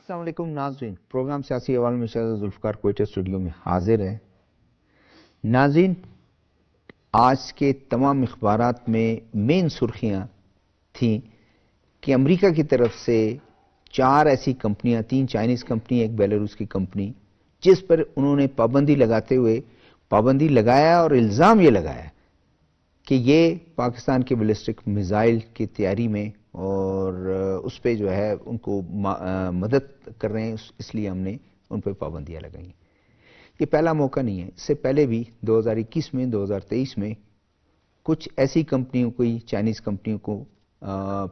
السلام علیکم ناظرین، پروگرام سیاسی احوال میں شہزاد ذوالفقار کوئٹہ اسٹوڈیو میں حاضر ہے۔ ناظرین، آج کے تمام اخبارات میں مین سرخیاں تھیں کہ امریکہ کی طرف سے 4 ایسی کمپنیاں، 3 چائنیز کمپنی، ایک بیلاروس کی کمپنی، جس پر انہوں نے پابندی لگاتے ہوئے پابندی لگایا اور الزام یہ لگایا کہ یہ پاکستان کے بیلسٹک میزائل کی تیاری میں اور اس پہ جو ہے ان کو مدد کر رہے ہیں، اس لیے ہم نے ان پہ پابندیاں لگائیں۔ یہ پہلا موقع نہیں ہے، اس سے پہلے بھی 2021 میں 2023 میں کچھ ایسی کمپنیوں کو، چائنیز کمپنیوں کو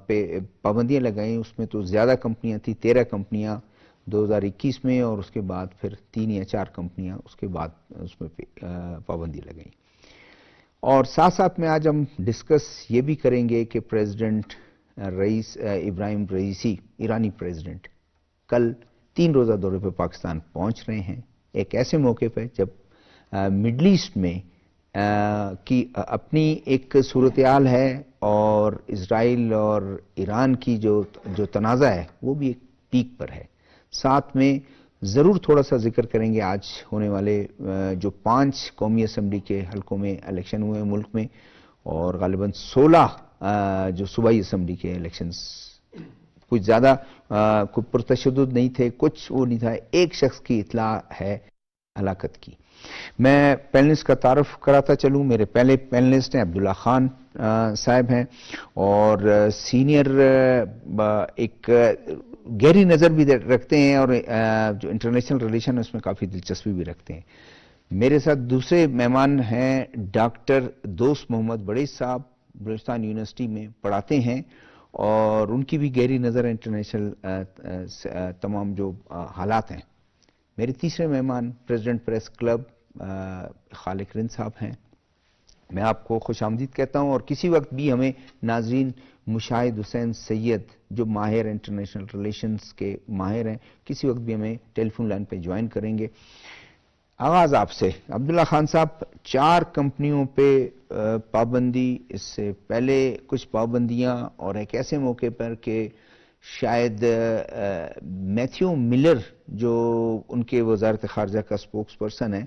پہ پابندیاں لگائیں۔ اس میں تو زیادہ کمپنیاں تھیں، 13 کمپنیاں 2021 میں، اور اس کے بعد پھر 3 یا 4 کمپنیاں اس کے بعد اس میں پابندی لگائیں۔ اور ساتھ ساتھ میں آج ہم ڈسکس یہ بھی کریں گے کہ پریزیڈنٹ ابراہیم رئیسی، ایرانی پریزیڈنٹ، کل 3 روزہ دورے پہ پاکستان پہنچ رہے ہیں، ایک ایسے موقع پہ جب مڈل ایسٹ میں کی اپنی ایک صورتحال ہے اور اسرائیل اور ایران کی جو تنازع ہے وہ بھی ایک پیک پر ہے۔ ساتھ میں ضرور تھوڑا سا ذکر کریں گے آج ہونے والے جو 5 قومی اسمبلی کے حلقوں میں الیکشن ہوئے ہیں ملک میں، اور غالباً 16 جو صوبائی اسمبلی کے الیکشنز، کچھ زیادہ کوئی پرتشدد نہیں تھے، کچھ وہ نہیں تھا، ایک شخص کی اطلاع ہے ہلاکت کی۔ میں پینلسٹ کا تعارف کراتا چلوں۔ میرے پہلے پینلسٹ ہیں عبداللہ خان صاحب ہیں، اور سینئر ایک گہری نظر بھی رکھتے ہیں، اور جو انٹرنیشنل ریلیشن ہے اس میں کافی دلچسپی بھی رکھتے ہیں۔ میرے ساتھ دوسرے مہمان ہیں ڈاکٹر دوست محمد بڑیچ صاحب، بلوچستان یونیورسٹی میں پڑھاتے ہیں، اور ان کی بھی گہری نظر ہے انٹرنیشنل تمام جو حالات ہیں۔ میرے تیسرے مہمان پریزیڈنٹ پریس کلب خالق رند صاحب ہیں۔ میں آپ کو خوش آمدید کہتا ہوں، اور کسی وقت بھی ہمیں ناظرین مشاہد حسین سید جو ماہر انٹرنیشنل ریلیشنز کے ماہر ہیں، کسی وقت بھی ہمیں ٹیلی فون لائن پہ جوائن کریں گے۔ آغاز آپ سے عبداللہ خان صاحب، 4 کمپنیوں پہ پابندی، اس سے پہلے کچھ پابندیاں، اور ایک ایسے موقع پر کہ شاید میتھیو ملر جو ان کے وزارت خارجہ کا سپوکس پرسن ہے،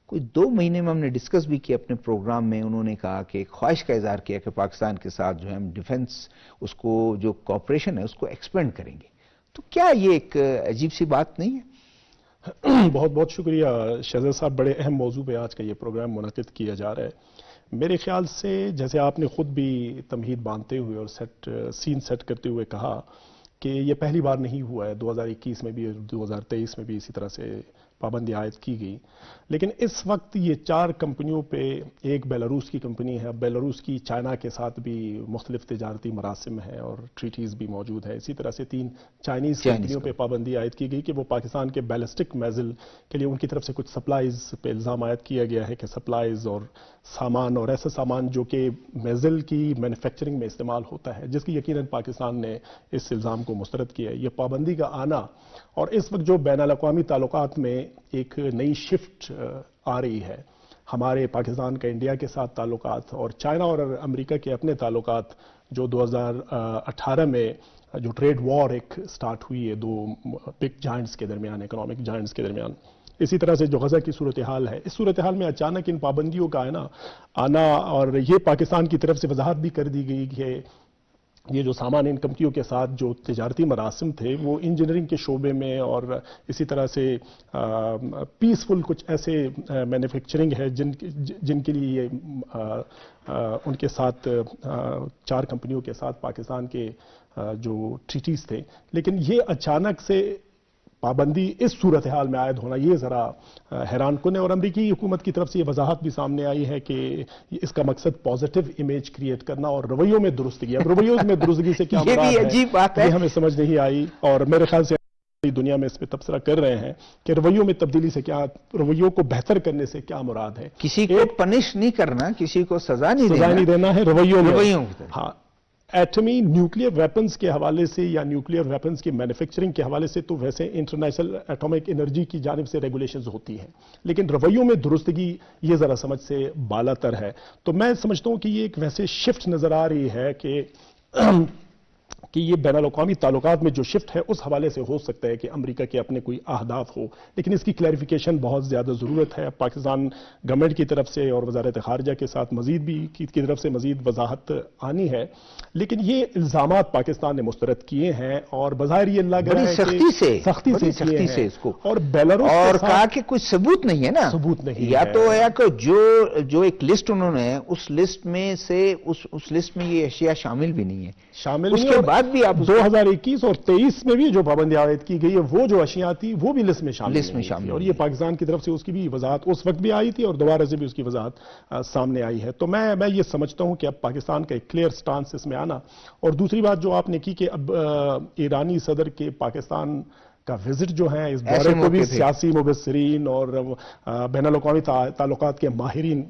کوئی 2 مہینے میں ہم نے ڈسکس بھی کیا اپنے پروگرام میں، انہوں نے کہا کہ ایک خواہش کا اظہار کیا کہ پاکستان کے ساتھ جو ہے ہم ڈیفنس، اس کو جو کوآپریشن ہے اس کو ایکسپینڈ کریں گے۔ تو کیا یہ ایک عجیب سی بات نہیں ہے؟ بہت بہت شکریہ شہزاد صاحب، بڑے اہم موضوع پہ آج کا یہ پروگرام منعقد کیا جا رہا ہے۔ میرے خیال سے جیسے آپ نے خود بھی تمہید باندھتے ہوئے اور سین سیٹ کرتے ہوئے کہا کہ یہ پہلی بار نہیں ہوا ہے، 2021 میں بھی 2023 میں بھی اسی طرح سے پابندی عائد کی گئی، لیکن اس وقت یہ 4 کمپنیوں پہ، ایک بیلاروس کی کمپنی ہے، بیلاروس کی چائنا کے ساتھ بھی مختلف تجارتی مراسم ہیں اور ٹریٹیز بھی موجود ہے، اسی طرح سے 3 چائنیز کمپنیوں پہ پابندی عائد کی گئی کہ وہ پاکستان کے بیلسٹک میزل کے لیے ان کی طرف سے کچھ سپلائز پہ الزام عائد کیا گیا ہے کہ سپلائز اور سامان اور ایسا سامان جو کہ میزل کی مینوفیکچرنگ میں استعمال ہوتا ہے، جس کی یقیناً پاکستان نے اس الزام کو مسترد کیا ہے۔ یہ پابندی کا آنا، اور اس وقت جو بین الاقوامی تعلقات میں ایک نئی شفٹ آ رہی ہے، ہمارے پاکستان کا انڈیا کے ساتھ تعلقات اور چائنا اور امریکہ کے اپنے تعلقات، جو 2018 میں جو ٹریڈ وار ایک سٹارٹ ہوئی ہے 2 بگ جائنٹس کے درمیان، اکنامک جائنٹس کے درمیان، اسی طرح سے جو غزہ کی صورتحال ہے، اس صورتحال میں اچانک ان پابندیوں کا آنا، اور یہ پاکستان کی طرف سے وضاحت بھی کر دی گئی کہ یہ جو سامان ان کمپنیوں کے ساتھ جو تجارتی مراسم تھے وہ انجینئرنگ کے شعبے میں، اور اسی طرح سے پیسفل کچھ ایسے مینوفیکچرنگ ہے جن کے لیے ان کے ساتھ 4 کمپنیوں کے ساتھ پاکستان کے جو ٹریٹیز تھے، لیکن یہ اچانک سے پابندی اس صورتحال میں عائد ہونا یہ ذرا حیران کن ہے، اور امریکی حکومت کی طرف سے یہ وضاحت بھی سامنے آئی ہے کہ اس کا مقصد پازیٹیو امیج کریٹ کرنا اور رویوں میں درستگی۔ اب رویوں میں درستگی سے کیا مراد ہے یہ ہمیں سمجھ نہیں آئی، اور میرے خیال سے دنیا میں اس پہ تبصرہ کر رہے ہیں کہ رویوں میں تبدیلی سے کیا، رویوں کو بہتر کرنے سے کیا مراد ہے۔ کسی کو پنش نہیں کرنا، کسی کو سزا نہیں دینا ہے، رویوں میں۔ ہاں، ایٹمی نیوکلیئر ویپنز کے حوالے سے یا نیوکلیئر ویپنز کی مینوفیکچرنگ کے حوالے سے تو ویسے انٹرنیشنل ایٹامک انرجی کی جانب سے ریگولیشنز ہوتی ہیں، لیکن رویوں میں درستگی یہ ذرا سمجھ سے بالا تر ہے۔ تو میں سمجھتا ہوں کہ یہ ایک ویسے شفٹ نظر آ رہی ہے کہ کہ یہ بین الاقوامی تعلقات میں جو شفٹ ہے اس حوالے سے ہو سکتا ہے کہ امریکہ کے اپنے کوئی اہداف ہو، لیکن اس کی کلیریفیکیشن بہت زیادہ ضرورت ہے پاکستان گورنمنٹ کی طرف سے اور وزارت خارجہ کے ساتھ مزید بھی کی طرف سے مزید وضاحت آنی ہے. لیکن یہ الزامات پاکستان نے مسترد کیے ہیں اور بظاہر یہ لگ رہا ہے سختی کہ سختی سے اس کو، اور بیلاروس اور کہا کہ کوئی ثبوت نہیں ہے نا، ثبوت نہیں یا ہے. تو ہے کہ جو ایک لسٹ انہوں نے اس لسٹ میں سے اس لسٹ میں یہ اشیاء شامل بھی نہیں ہے، شامل اس نہیں. کے اور بعد بھی آپ 2021 اور 23 میں بھی جو پابندی عائد کی گئی ہے وہ جو اشیاء تھی وہ بھی لسٹ میں شامل نہیں تھی، اور یہ پاکستان کی طرف سے اس کی بھی وضاحت اس وقت بھی آئی تھی اور دوبارہ سے بھی اس کی وضاحت سامنے آئی ہے. تو میں یہ سمجھتا ہوں کہ اب پاکستان کا ایک کلیئر سٹانس اس میں آنا. اور دوسری بات جو آپ نے کی کہ اب ایرانی صدر کے پاکستان کا وزٹ جو ہے، اس دورے کو بھی سیاسی مبصرین اور بین الاقوامی تعلقات کے ماہرین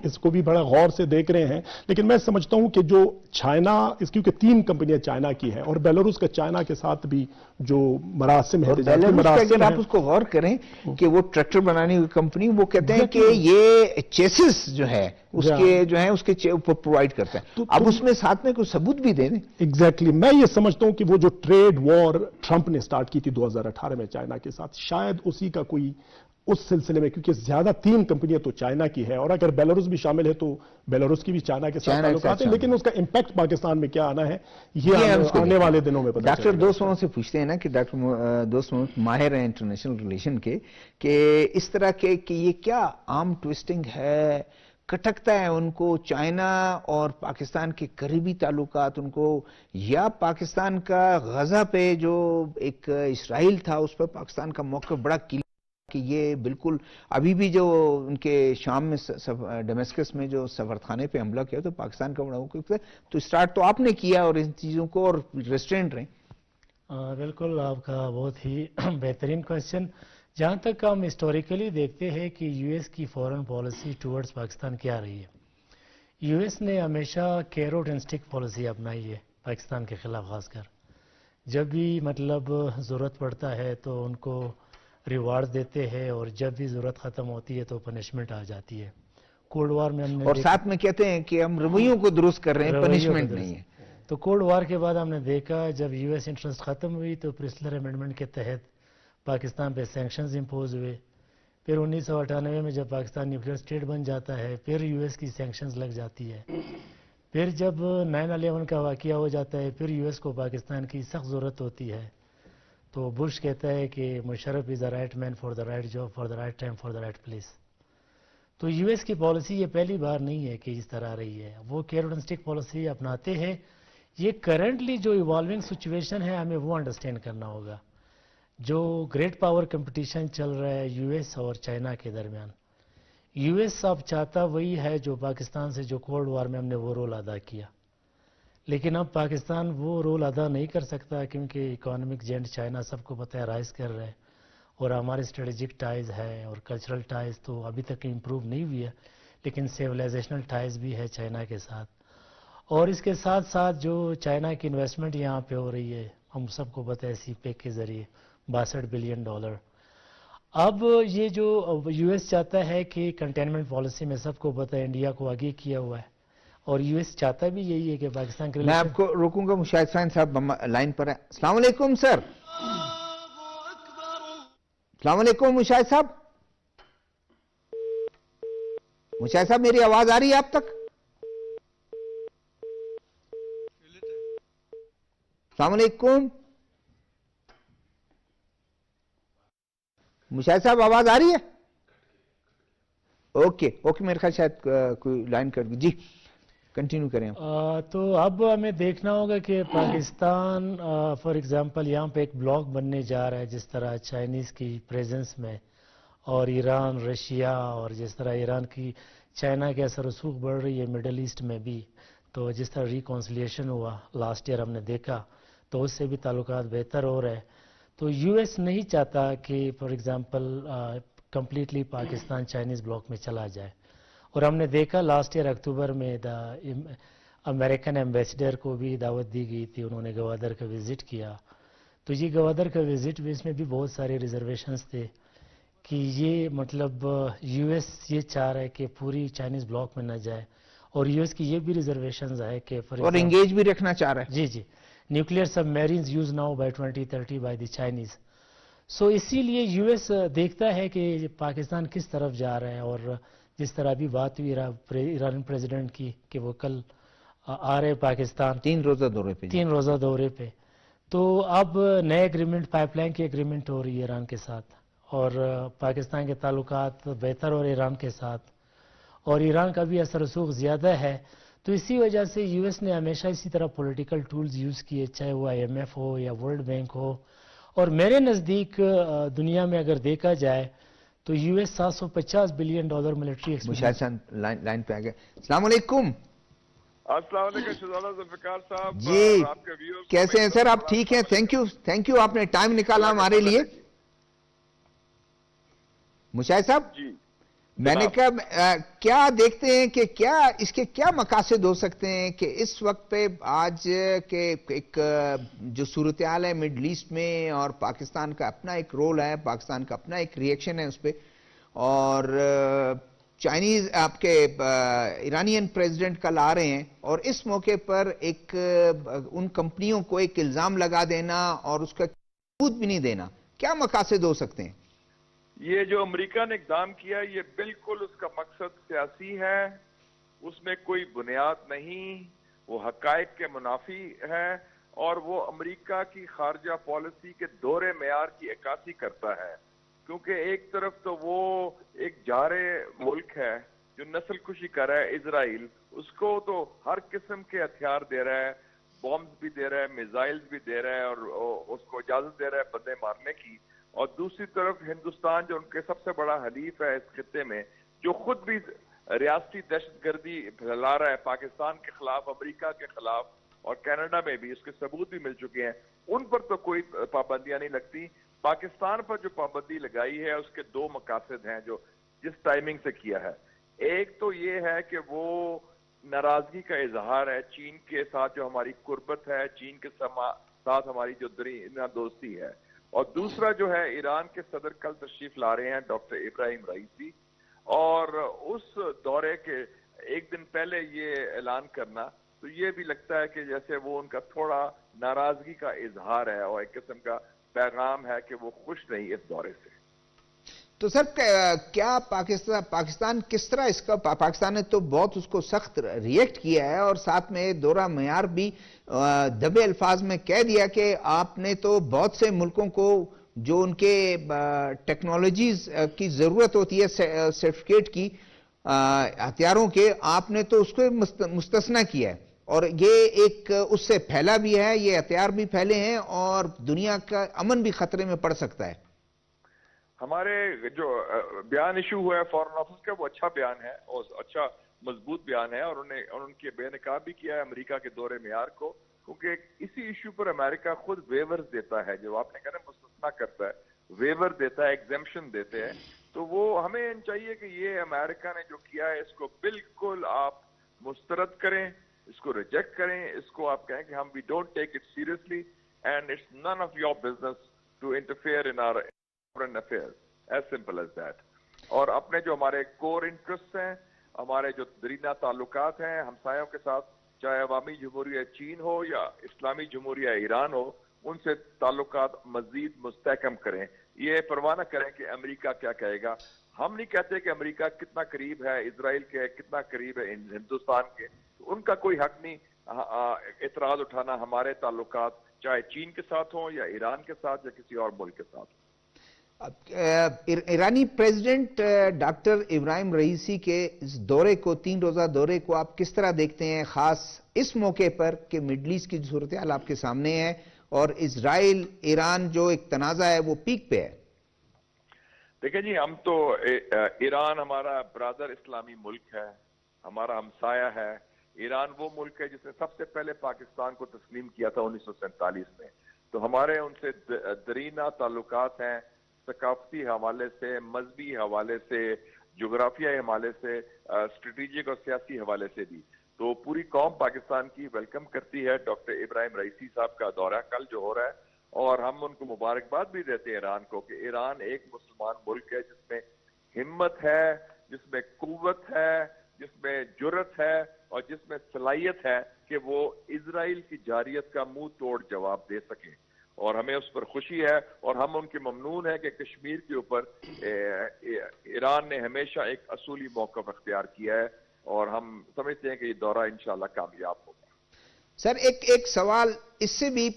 اس کو بھی بڑا غور سے دیکھ رہے ہیں. لیکن میں سمجھتا ہوں کہ جو چائنا، کیونکہ 3 کمپنیاں چائنا کی ہیں اور بیلاروس کا چائنا کے ساتھ بھی جو مراسم ہے، اگر آپ اس کو غور کریں کہ وہ ٹریکٹر بنانے کی کمپنی، وہ کہتے ہیں کہ یہ چیسز جو ہے اس کے اوپر پرووائڈ کرتے ہیں، اب اس میں ساتھ میں کوئی ثبوت بھی دے دیں. ایگزیکٹلی میں یہ سمجھتا ہوں کہ وہ جو ٹریڈ وار ٹرمپ نے سٹارٹ کی تھی 2018 میں چائنا کے ساتھ، شاید اسی کا کوئی اس سلسلے میں، کیونکہ زیادہ 3 کمپنیاں تو چائنا کی ہے اور اگر بیلاروس بھی شامل ہے تو بیلاروس کی بھی چائنا کے ساتھ تعلقات ہیں، لیکن اس کا امپیکٹ پاکستان میں کیا آنا ہے یہ آنے والے دنوں میں پتہ چلے گا. ڈاکٹر دوست محمد سے پوچھتے ہیں نا کہ ڈاکٹر دوست محمد ماہر ہیں انٹرنیشنل ریلیشن کے، کہ اس طرح کے کہ یہ کیا عام ٹویسٹنگ ہے، کٹکتا ہے ان کو چائنا اور پاکستان کے قریبی تعلقات ان کو، یا پاکستان کا غزہ پہ جو ایک اسرائیل تھا اس پر پاکستان کا موقف بڑا کہ یہ بالکل ابھی بھی جو ان کے شام میں ڈیمسکس میں جو سفارتخانے پہ حملہ کیا تو پاکستان کا بڑا موقف ہے. تو اسٹارٹ تو آپ نے کیا اور ان چیزوں کو اور ریسٹرینٹ رہیں. بالکل آپ کا بہت ہی بہترین کوشچن. جہاں تک ہم ہسٹوریکلی دیکھتے ہیں کہ یو ایس کی فورن پالیسی ٹورڈز پاکستان کیا رہی ہے، یو ایس نے ہمیشہ کیروٹ اینڈ سٹک پالیسی اپنائی ہے پاکستان کے خلاف. خاص کر جب بھی مطلب ضرورت پڑتا ہے تو ان کو ریوارڈ دیتے ہیں اور جب بھی ضرورت ختم ہوتی ہے تو پنشمنٹ آ جاتی ہے. کولڈ وار میں ہم نے اور ساتھ میں کہتے ہیں کہ ہم رویوں کو درست کر رہے ہیں، پنشمنٹ نہیں ہے. تو کولڈ وار کے بعد ہم نے دیکھا جب یو ایس انٹرسٹ ختم ہوئی تو پرسلر امینڈمنٹ کے تحت پاکستان پہ سینکشنز امپوز ہوئے. پھر 1998 میں جب پاکستان نیوکلیئر اسٹیٹ بن جاتا ہے پھر یو ایس کی سینکشنز لگ جاتی ہے. پھر جب 9/11 کا واقعہ ہو جاتا ہے پھر یو ایس کو پاکستان کی سخت ضرورت ہوتی ہے. تو بش کہتا ہے کہ Musharraf is the right man for the right job for the right time for the right place. تو یو ایس کی پالیسی یہ پہلی بار نہیں ہے کہ اس طرح رہی ہے، وہ کیروٹ اینڈ سٹک پالیسی اپناتے ہیں. یہ کرنٹلی جو ایوالونگ سچویشن ہے ہمیں وہ انڈرسٹینڈ کرنا ہوگا. جو گریٹ پاور کمپٹیشن چل رہا ہے یو ایس اور چائنا کے درمیان، یو ایس اب چاہتا وہی ہے جو پاکستان سے جو کولڈ وار میں ہم نے وہ رول ادا کیا، لیکن اب پاکستان وہ رول ادا نہیں کر سکتا کیونکہ اکانومک جینٹ چائنا سب کو پتہ ہے رائز کر رہے ہیں، اور ہمارے اسٹریٹجک ٹائز ہے اور کلچرل ٹائز تو ابھی تک امپروو نہیں ہوئی ہے، لیکن سیولائزیشنل ٹائز بھی ہے چائنا کے ساتھ. اور اس کے ساتھ ساتھ جو چائنا کی انویسٹمنٹ یہاں پہ ہو رہی ہے ہم سب کو پتہ ہے سی پیک کے ذریعے $62 بلین. اب یہ جو یو ایس چاہتا ہے کہ کنٹینمنٹ پالیسی میں سب کو پتہ ہے انڈیا کو آگے کیا ہوا ہے، اور یو ایس چاہتا بھی یہی ہے کہ پاکستان کے میں آپ کو روکوں گا، مشاہد حسین صاحب لائن پر ہیں. السلام علیکم سر. السلام علیکم مشاہد صاحب. مشاہد صاحب میری آواز آ رہی ہے آپ تک؟ السلام علیکم مشاہد صاحب، آواز آ رہی ہے؟ اوکے میرے خیال شاید کوئی لائن کر دی. جی کنٹینیو کریں. تو اب ہمیں دیکھنا ہوگا کہ پاکستان فار ایگزامپل یہاں پہ ایک بلاک بننے جا رہا ہے جس طرح چائنیز کی پریزنس میں، اور ایران، رشیا، اور جس طرح ایران کی چائنا کے اثر رسوخ بڑھ رہی ہے مڈل ایسٹ میں بھی. تو جس طرح ریکونسلیشن ہوا لاسٹ ایئر ہم نے دیکھا تو اس سے بھی تعلقات بہتر ہو رہے ہیں. تو یو ایس نہیں چاہتا کہ for example completely Pakistan Chinese block میں چلا جائے. اور ہم نے دیکھا لاسٹ ایئر اکتوبر میں امریکن ایمبیسڈر کو بھی دعوت دی گئی تھی، انہوں نے گوادر کا وزٹ کیا. تو یہ گوادر کا وزٹ بھی اس میں بھی بہت سارے ریزرویشنز تھے کہ یہ مطلب یو ایس یہ چاہ رہا ہے کہ پوری چائنیز بلاک میں نہ جائے، اور یو ایس کی یہ بھی ریزرویشنز ہے کہ اور انگیج بھی رکھنا چاہ رہا ہے. جی nuclear submarines used now by 2030 by the Chinese. سو اسی لیے یو ایس دیکھتا ہے کہ پاکستان کس طرف جا رہا ہے، اور جس طرح ابھی بات ہوئی ایرانی پریزیڈنٹ کی کہ وہ کل آ رہے پاکستان 3 روزہ دورے پہ. 3 روزہ دورے پہ، تو اب نئے ایگریمنٹ، پائپ لائن کی ایگریمنٹ ہو رہی ہے ایران کے ساتھ، اور پاکستان کے تعلقات بہتر ہو رہے ایران کے ساتھ، اور ایران کا بھی اثر رسوخ زیادہ ہے. تو اسی وجہ سے یو ایس نے ہمیشہ اسی طرح پولیٹیکل ٹولز یوز کیے، چاہے وہ آئی ایم ایف ہو یا ورلڈ بینک ہو. اور میرے نزدیک دنیا میں اگر دیکھا جائے تو U S $750 billion military Mushahid صاحب لائن پہ آ گئے. السلام علیکم. السلام علیکم شہزادہ ذوالفقار صاحب. جی اور آپ کے ویورز کیسے ہیں سر؟ آپ ٹھیک ہیں؟ تھینک یو آپ نے ٹائم نکالا ہمارے لیے. مشاہد صاحب جی میں نے کہا کیا دیکھتے ہیں کہ کیا اس کے کیا مقاصد ہو سکتے ہیں کہ اس وقت پہ آج کے ایک جو صورتحال ہے مڈل ایسٹ میں، اور پاکستان کا اپنا ایک رول ہے، پاکستان کا اپنا ایک ریئیکشن ہے اس پہ، اور چائنیز آپ کے ایرانین پریزیڈنٹ کل آ رہے ہیں، اور اس موقع پر ایک ان کمپنیوں کو ایک الزام لگا دینا اور اس کا ثبوت بھی نہیں دینا، کیا مقاصد ہو سکتے ہیں؟ یہ جو امریکہ نے اقدام کیا یہ بالکل اس کا مقصد سیاسی ہے، اس میں کوئی بنیاد نہیں، وہ حقائق کے منافی ہے، اور وہ امریکہ کی خارجہ پالیسی کے دورے معیار کی عکاسی کرتا ہے. کیونکہ ایک طرف تو وہ ایک جارے ملک ہے جو نسل کشی کر رہا ہے، اسرائیل، اس کو تو ہر قسم کے ہتھیار دے رہا ہے، بامز بھی دے رہا ہے، میزائلز بھی دے رہا ہے، اور اس کو اجازت دے رہا ہے بندے مارنے کی. اور دوسری طرف ہندوستان جو ان کے سب سے بڑا حلیف ہے اس خطے میں، جو خود بھی ریاستی دہشت گردی پھیلا رہا ہے پاکستان کے خلاف، امریکہ کے خلاف، اور کینیڈا میں بھی اس کے ثبوت بھی مل چکے ہیں، ان پر تو کوئی پابندیاں نہیں لگتی. پاکستان پر جو پابندی لگائی ہے اس کے 2 مقاصد ہیں جو جس ٹائمنگ سے کیا ہے. ایک تو یہ ہے کہ وہ ناراضگی کا اظہار ہے چین کے ساتھ جو ہماری قربت ہے، چین کے ساتھ ہماری جو درینہ دوستی ہے. اور دوسرا جو ہے ایران کے صدر کل تشریف لا رہے ہیں ڈاکٹر ابراہیم رئیسی، اور اس دورے کے ایک دن پہلے یہ اعلان کرنا تو یہ بھی لگتا ہے کہ جیسے وہ ان کا تھوڑا ناراضگی کا اظہار ہے اور ایک قسم کا پیغام ہے کہ وہ خوش نہیں اس دورے سے. تو سر کیا پاکستان کس طرح اس کا، پاکستان نے تو بہت اس کو سخت ریئیکٹ کیا ہے، اور ساتھ میں دورہ معیار بھی دبے الفاظ میں کہہ دیا کہ آپ نے تو بہت سے ملکوں کو جو ان کے ٹیکنالوجیز کی ضرورت ہوتی ہے سرٹیفکیٹ کی ہتھیاروں کے، آپ نے تو اس کو مستثنی کیا ہے، اور یہ ایک اس سے پھیلا بھی ہے، یہ ہتھیار بھی پھیلے ہیں اور دنیا کا امن بھی خطرے میں پڑ سکتا ہے. ہمارے جو بیان ایشو ہوا ہے فارن آفس کا وہ اچھا بیان ہے اور اچھا مضبوط بیان ہے، اور ان کے بے نقاب بھی کیا ہے امریکہ کے دورے معیار کو، کیونکہ اسی ایشو پر امریکہ خود ویورز دیتا ہے، جو آپ نے کہا نا مستثنا کرتا ہے، ویور دیتا ہے، ایگزیمپشن دیتے ہیں. تو وہ ہمیں چاہیے کہ یہ امریکہ نے جو کیا ہے اس کو بالکل آپ مسترد کریں، اس کو ریجیکٹ کریں، اس کو آپ کہیں کہ ہم we don't take it seriously and it's none of your business to interfere in our foreign affairs, as simple as that. اور اپنے جو ہمارے کور انٹرسٹ ہیں، ہمارے جو درینہ تعلقات ہیں ہمسایوں کے ساتھ، چاہے عوامی جمہوریہ چین ہو یا اسلامی جمہوریہ ایران ہو، ان سے تعلقات مزید مستحکم کریں. یہ پرواہ نہ کریں کہ امریکہ کیا کہے گا. ہم نہیں کہتے کہ امریکہ کتنا قریب ہے اسرائیل کے، کتنا قریب ہے ہندوستان کے، ان کا کوئی حق نہیں اعتراض اٹھانا ہمارے تعلقات چاہے چین کے ساتھ ہوں یا ایران کے ساتھ یا کسی اور ملک کے ساتھ. ایرانی پریزیڈنٹ ڈاکٹر ابراہیم رئیسی کے اس دورے کو، 3 روزہ دورے کو آپ کس طرح دیکھتے ہیں، خاص اس موقع پر کہ مڈل ایسٹ کی صورتحال آپ کے سامنے ہے اور اسرائیل ایران جو ایک تنازع ہے وہ پیک پہ ہے؟ دیکھیں جی، ہم تو ایران ہمارا برادر اسلامی ملک ہے، ہمارا ہمسایہ ہے. ایران وہ ملک ہے جس نے سب سے پہلے پاکستان کو تسلیم کیا تھا 1947 میں. تو ہمارے ان سے درینہ تعلقات ہیں، ثقافتی حوالے سے، مذہبی حوالے سے، جغرافیائی حوالے سے، اسٹریٹجک اور سیاسی حوالے سے بھی. تو پوری قوم پاکستان کی ویلکم کرتی ہے ڈاکٹر ابراہیم رئیسی صاحب کا دورہ کل جو ہو رہا ہے، اور ہم ان کو مبارکباد بھی دیتے ہیں ایران کو کہ ایران ایک مسلمان ملک ہے جس میں ہمت ہے، جس میں قوت ہے، جس میں جرت ہے اور جس میں صلاحیت ہے کہ وہ اسرائیل کی جارحیت کا منہ توڑ جواب دے سکیں، اور ہمیں اس پر خوشی ہے اور ہم ان کے ممنون ہیں کہ کشمیر کے اوپر ایران نے ہمیشہ ایک اصولی موقف اختیار کیا ہے، اور ہم سمجھتے ہیں کہ یہ دورہ انشاءاللہ کامیاب ہوگا۔ سر ایک سوال اس سے بھی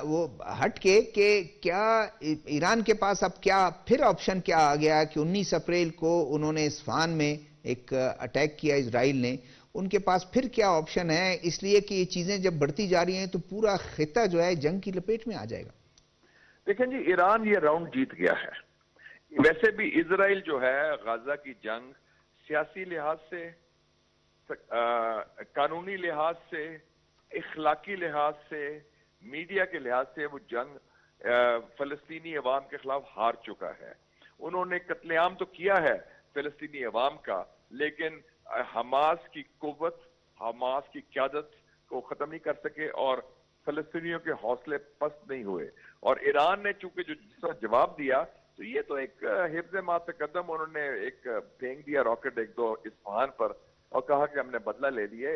وہ ہٹ کے کہ کیا ایران کے پاس اب کیا پھر آپشن کیا آ گیا کہ 19 اپریل کو انہوں نے اصفہان میں ایک اٹیک کیا اسرائیل نے، ان کے پاس پھر کیا آپشن ہے؟ اس لیے کہ یہ چیزیں جب بڑھتی جا رہی ہیں تو پورا خطہ جو ہے جنگ کی لپیٹ میں آ جائے گا۔ دیکھیں جی، ایران یہ راؤنڈ جیت گیا ہے۔ ویسے بھی اسرائیل جو ہے غزہ کی جنگ سیاسی لحاظ سے، قانونی لحاظ سے، اخلاقی لحاظ سے، میڈیا کے لحاظ سے وہ جنگ فلسطینی عوام کے خلاف ہار چکا ہے۔ انہوں نے قتل عام تو کیا ہے فلسطینی عوام کا، لیکن حماس کی قوت، حماس کی قیادت کو ختم نہیں کر سکے، اور فلسطینیوں کے حوصلے پست نہیں ہوئے۔ اور ایران نے چونکہ جو جواب دیا تو یہ تو ایک حفظ ما تقدم، انہوں نے ایک پھینک دیا راکٹ ایک دو اصفہان پر اور کہا کہ ہم نے بدلہ لے لیا۔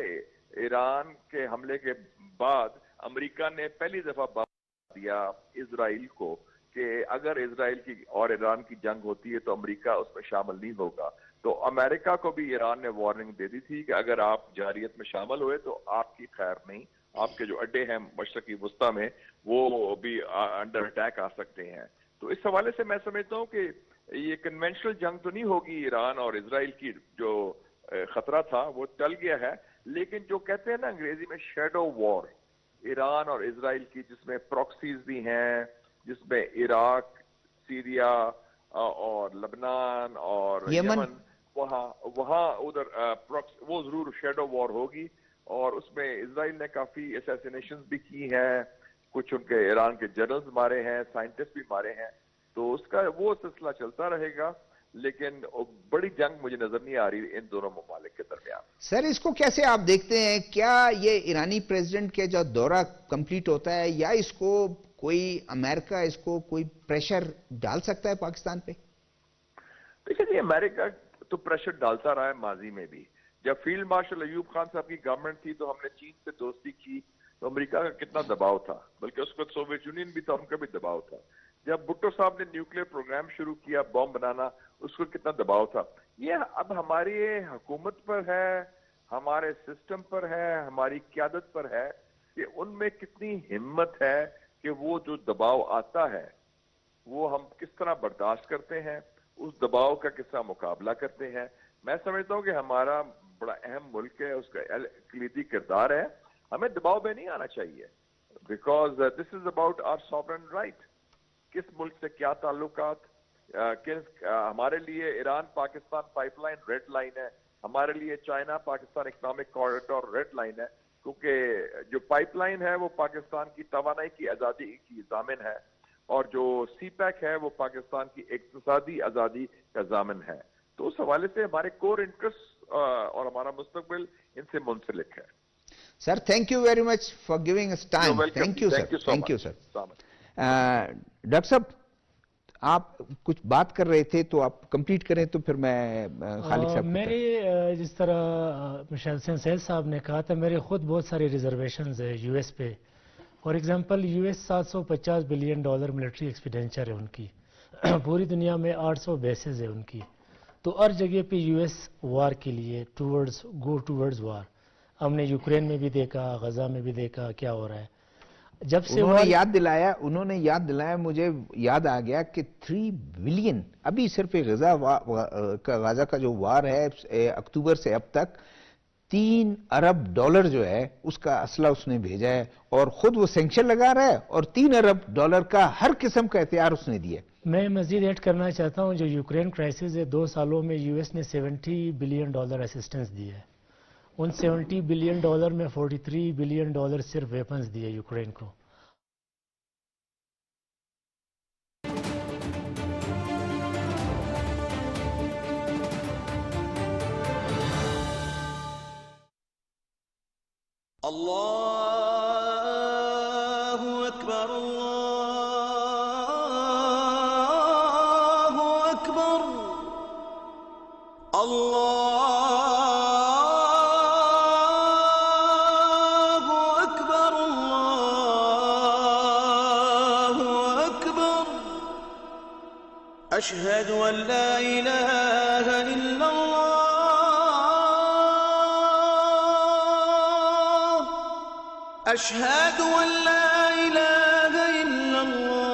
ایران کے حملے کے بعد امریکہ نے پہلی دفعہ بتا دیا اسرائیل کو کہ اگر اسرائیل کی اور ایران کی جنگ ہوتی ہے تو امریکہ اس میں شامل نہیں ہوگا۔ تو امریکہ کو بھی ایران نے وارننگ دے دی تھی کہ اگر آپ جارحیت میں شامل ہوئے تو آپ کی خیر نہیں، آپ کے جو اڈے ہیں مشرقی وسطی میں وہ بھی انڈر اٹیک آ سکتے ہیں۔ تو اس حوالے سے میں سمجھتا ہوں کہ یہ کنونشنل جنگ تو نہیں ہوگی ایران اور اسرائیل کی، جو خطرہ تھا وہ ٹل گیا ہے، لیکن جو کہتے ہیں نا انگریزی میں شیڈو وار، ایران اور اسرائیل کی، جس میں پروکسیز بھی ہیں، جس میں عراق، سیریا اور لبنان اور یمن، وہاں ادھر وہ ضرور شیڈو وار ہوگی، اور اس میں اسرائیل نے کافی اسیسینیشنز بھی کی ہیں، کچھ ان کے ایران کے جنرلز مارے ہیں، سائنٹسٹ بھی مارے ہیں، تو اس کا وہ سلسلہ چلتا رہے گا، لیکن بڑی جنگ مجھے نظر نہیں آ رہی ان دونوں ممالک کے درمیان۔ سر اس کو کیسے آپ دیکھتے ہیں؟ کیا یہ ایرانی پریزیڈنٹ کے جو دورہ کمپلیٹ ہوتا ہے، یا اس کو کوئی امریکہ اس کو کوئی پریشر ڈال سکتا ہے پاکستان پہ؟ دیکھیں جی، امریکہ تو پریشر ڈالتا رہا ہے ماضی میں بھی۔ جب فیلڈ مارشل ایوب خان صاحب کی گورنمنٹ تھی تو ہم نے چین سے دوستی کی تو امریکہ کا کتنا دباؤ تھا، بلکہ اس وقت سوویت یونین بھی تھا، ان کا بھی دباؤ تھا۔ جب بھٹو صاحب نے نیوکلیر پروگرام شروع کیا، بم بنانا، اس کو کتنا دباؤ تھا۔ یہ اب ہماری حکومت پر ہے، ہمارے سسٹم پر ہے، ہماری قیادت پر ہے کہ ان میں کتنی ہمت ہے کہ وہ جو دباؤ آتا ہے وہ ہم کس طرح برداشت کرتے ہیں، اس دباؤ کا کس طرح مقابلہ کرتے ہیں۔ میں سمجھتا ہوں کہ ہمارا بڑا اہم ملک ہے، اس کا کلیدی کردار ہے، ہمیں دباؤ میں نہیں آنا چاہیے، because this is about our sovereign right. کس ملک سے کیا تعلقات، ہمارے لیے Iran Pakistan pipeline red line ہے، ہمارے لیے China Pakistan economic corridor red line ہے، کیونکہ جو پائپ لائن ہے وہ پاکستان کی توانائی کی آزادی کی ضامن ہے، اور جو سی پیک ہے وہ پاکستان کی اقتصادی آزادی کا ضامن ہے۔ تو اس حوالے سے ہمارے کور انٹرسٹ اور ہمارا مستقبل ان سے منسلک ہے۔ Sir thank you very much for giving us time. Thank you sir, thank you sir. Doctor صاحب آپ کچھ بات کر رہے تھے تو آپ کمپلیٹ کریں تو پھر میں خالد صاحب میری جس طرح مشعل حسین سیل صاحب نے کہا تھا، میرے خود بہت ساری ریزرویشنز ہیں یو ایس پہ۔ For example U S $750 billion military expenditure ہے ان کی، پوری دنیا میں 800 بیسز ہے ان کی، تو ہر جگہ پہ یو ایس وار کے لیے گو ٹورڈز وار۔ ہم نے یوکرین میں بھی دیکھا، غزہ میں بھی دیکھا کیا ہو رہا ہے۔ جب سے انہوں نے یاد دلایا مجھے یاد آ گیا کہ 3 بلین ابھی صرف غزہ کا جو وار ہے اکتوبر سے اب تک $3 ارب جو ہے اس کا اسلحہ اس نے بھیجا ہے، اور خود وہ سینکشن لگا رہا ہے، اور $3 ارب کا ہر قسم کا ہتھیار اس نے دیا ہے۔ میں مزید ایڈ کرنا چاہتا ہوں، جو یوکرین کرائسس ہے 2 سالوں میں یو ایس نے $70 بلین اسسٹنس دی ہے۔ ان $70 بلین میں $43 بلین صرف ویپنز دیے یوکرین کو۔ اللہ اکبر اللہ اکبر اللہ أشهد أن لا إله إلا الله أشهد أن لا إله إلا الله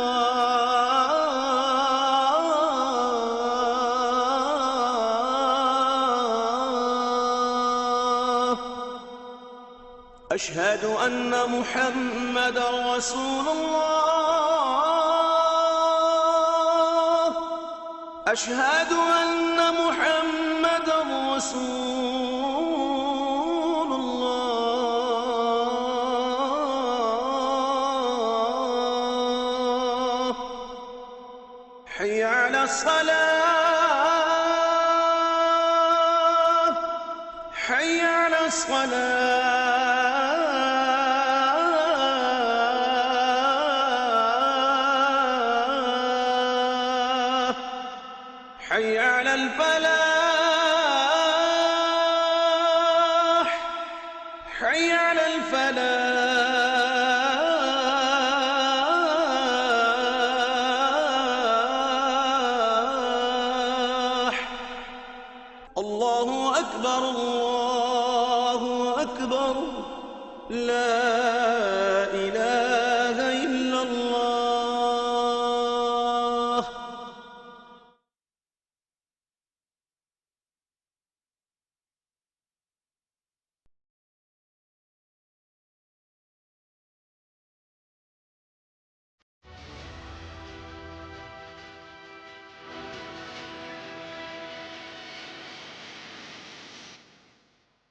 أشهد أن محمد رسول الله أشهد أن محمد رسول الله حي على الصلاة حي على الصلاة حي على الفلاح حي على الفلاح الله أكبر الله أكبر لا إله إلا الله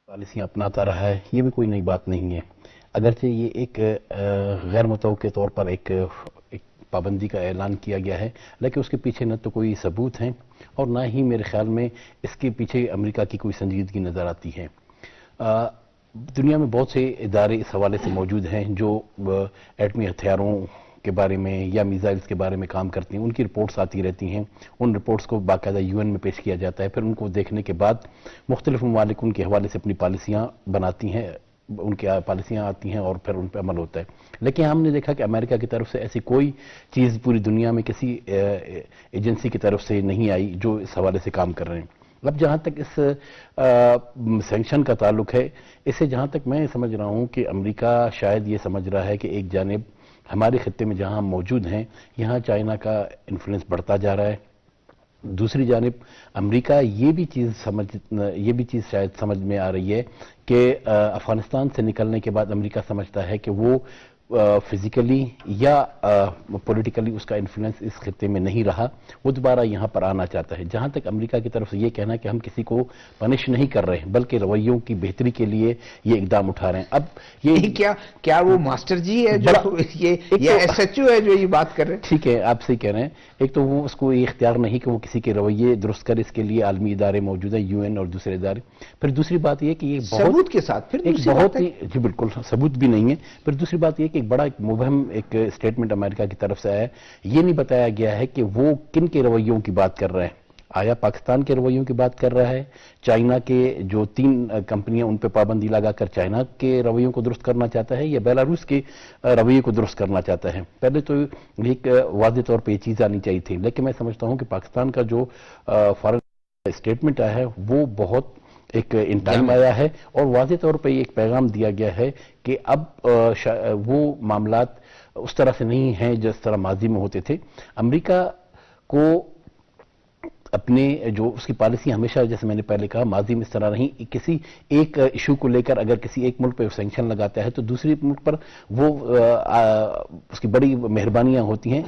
پالیسیاں اپناتا رہا ہے، یہ بھی کوئی نئی بات نہیں ہے، اگرچہ یہ ایک غیر متوقع طور پر ایک پابندی کا اعلان کیا گیا ہے، لیکن اس کے پیچھے نہ تو کوئی ثبوت ہیں اور نہ ہی میرے خیال میں اس کے پیچھے امریکہ کی کوئی سنجیدگی نظر آتی ہے۔ دنیا میں بہت سے ادارے اس حوالے سے موجود ہیں جو ایٹمی ہتھیاروں کے بارے میں یا میزائلز کے بارے میں کام کرتی ہیں، ان کی رپورٹس آتی رہتی ہیں، ان رپورٹس کو باقاعدہ UN میں پیش کیا جاتا ہے، پھر ان کو دیکھنے کے بعد مختلف ممالک ان کے حوالے سے اپنی پالیسیاں بناتی ہیں، ان کی پالیسیاں آتی ہیں اور پھر ان پہ عمل ہوتا ہے۔ لیکن ہم نے دیکھا کہ امریکہ کی طرف سے ایسی کوئی چیز پوری دنیا میں کسی ایجنسی کی طرف سے نہیں آئی جو اس حوالے سے کام کر رہے ہیں۔ اب جہاں تک اس سینکشن کا تعلق ہے، اسے جہاں تک میں سمجھ رہا ہوں کہ امریکہ شاید یہ سمجھ رہا ہے کہ ایک جانب ہمارے خطے میں جہاں ہم موجود ہیں یہاں چائنا کا انفلوئنس بڑھتا جا رہا ہے، دوسری جانب امریکہ یہ بھی چیز شاید سمجھ میں آ رہی ہے کہ افغانستان سے نکلنے کے بعد امریکہ سمجھتا ہے کہ وہ فزیکلی یا پولیٹیکلی اس کا انفلوئنس اس خطے میں نہیں رہا، وہ دوبارہ یہاں پر آنا چاہتا ہے۔ جہاں تک امریکہ کی طرف سے یہ کہنا کہ ہم کسی کو پنش نہیں کر رہے ہیں بلکہ رویوں کی بہتری کے لیے یہ اقدام اٹھا رہے ہیں۔ اب یہ کیا وہ ماسٹر جی ہے جو یہ SHO ہے جو یہ بات کر رہے ہیں؟ ٹھیک ہے، آپ صحیح کہہ رہے ہیں۔ ایک تو وہ اس کو یہ اختیار نہیں کہ وہ کسی کے رویے درست کرے، اس کے لیے عالمی ادارے موجود ہیں، UN اور دوسرے ادارے۔ پھر دوسری بات یہ کہ یہ ثبوت کے ساتھ پھر ایک بہت ہی جی بالکل ثبوت بھی نہیں ہے۔ پھر دوسری بات یہ کہ ایک بڑا ایک مبہم ایک اسٹیٹمنٹ امریکہ کی طرف سے آیا ہے، یہ نہیں بتایا گیا ہے کہ وہ کن کے رویوں کی بات کر رہے ہیں۔ آیا پاکستان کے رویوں کی بات کر رہا ہے، چائنا کے جو 3 کمپنیاں ان پہ پابندی لگا کر چائنا کے رویوں کو درست کرنا چاہتا ہے، یا بیلاروس کے رویے کو درست کرنا چاہتا ہے؟ پہلے تو ایک واضح طور پہ یہ چیز آنی چاہیے تھی، لیکن میں سمجھتا ہوں کہ پاکستان کا جو فارن اسٹیٹمنٹ آیا ہے وہ بہت ایک ان ٹائم آیا ہے اور واضح طور پہ ایک پیغام دیا گیا ہے کہ اب وہ معاملات اس طرح سے نہیں ہیں جس طرح ماضی میں ہوتے تھے۔ امریکہ کو اپنے جو اس کی پالیسی ہمیشہ، جیسے میں نے پہلے کہا، ماضی میں اس طرح نہیں، کسی ایک ایشو کو لے کر اگر کسی ایک ملک پہ سینکشن لگاتا ہے تو دوسری ملک پر وہ اس کی بڑی مہربانیاں ہوتی ہیں۔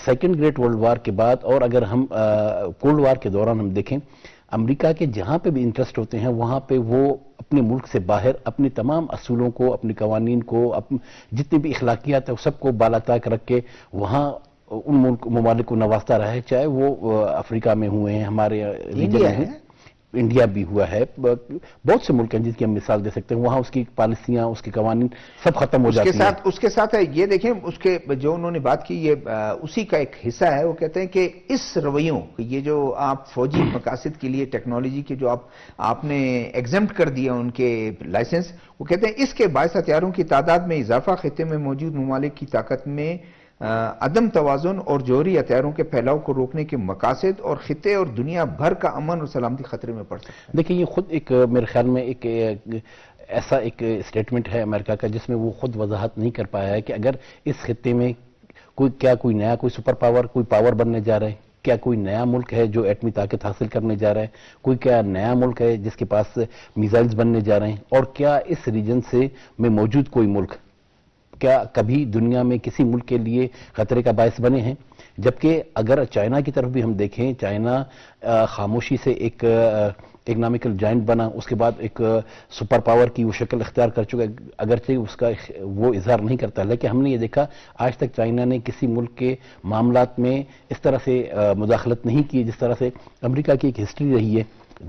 سیکنڈ گریٹ ورلڈ وار کے بعد اور اگر ہم کولڈ وار کے دوران ہم دیکھیں، امریکہ کے جہاں پہ بھی انٹرسٹ ہوتے ہیں وہاں پہ وہ اپنے ملک سے باہر اپنے تمام اصولوں کو، اپنے قوانین کو، جتنی بھی اخلاقیات ہیں سب کو بالا تاک رکھ کے وہاں ان ممالک کو نوازتا رہا ہے، چاہے وہ افریقہ میں ہوئے ہیں، ہمارے ریجن میں ہیں، انڈیا بھی ہوا ہے، بہت سے ملک ہیں جس کی ہم مثال دے سکتے ہیں، وہاں اس کی پالیسیاں، اس کے قوانین سب ختم ہو جاتی ہیں۔ اس کے ساتھ یہ دیکھیں، اس کے جو انہوں نے بات کی یہ اسی کا ایک حصہ ہے۔ وہ کہتے ہیں کہ اس رویوں، یہ جو آپ فوجی مقاصد کے لیے ٹیکنالوجی کے جو آپ نے ایگزمپٹ کر دیا ان کے لائسنس، وہ کہتے ہیں اس کے باعث ہتھیاروں کی تعداد میں اضافہ، خطے میں موجود ممالک کی طاقت میں عدم توازن اور جوہری ہتھیاروں کے پھیلاؤ کو روکنے کے مقاصد اور خطے اور دنیا بھر کا امن اور سلامتی خطرے میں پڑ سکتا ہے۔ دیکھیں یہ خود ایک میرے خیال میں ایک ایسا ایک اسٹیٹمنٹ ہے امریکہ کا جس میں وہ خود وضاحت نہیں کر پایا ہے کہ اگر اس خطے میں کوئی نیا کوئی سپر پاور کوئی پاور بننے جا رہا ہے، کیا کوئی نیا ملک ہے جو ایٹمی طاقت حاصل کرنے جا رہا ہے، کوئی کیا نیا ملک ہے جس کے پاس میزائلز بننے جا رہے ہیں، اور کیا اس ریجن میں موجود کوئی ملک کیا کبھی دنیا میں کسی ملک کے لیے خطرے کا باعث بنے ہیں؟ جبکہ اگر چائنا کی طرف بھی ہم دیکھیں، چائنا خاموشی سے ایک اکنامکل جائنٹ بنا، اس کے بعد ایک سپر پاور کی وہ شکل اختیار کر چکا ہے، اگرچہ اس کا وہ اظہار نہیں کرتا، لیکن ہم نے یہ دیکھا آج تک چائنا نے کسی ملک کے معاملات میں اس طرح سے مداخلت نہیں کی جس طرح سے امریکہ کی ایک ہسٹری رہی ہے۔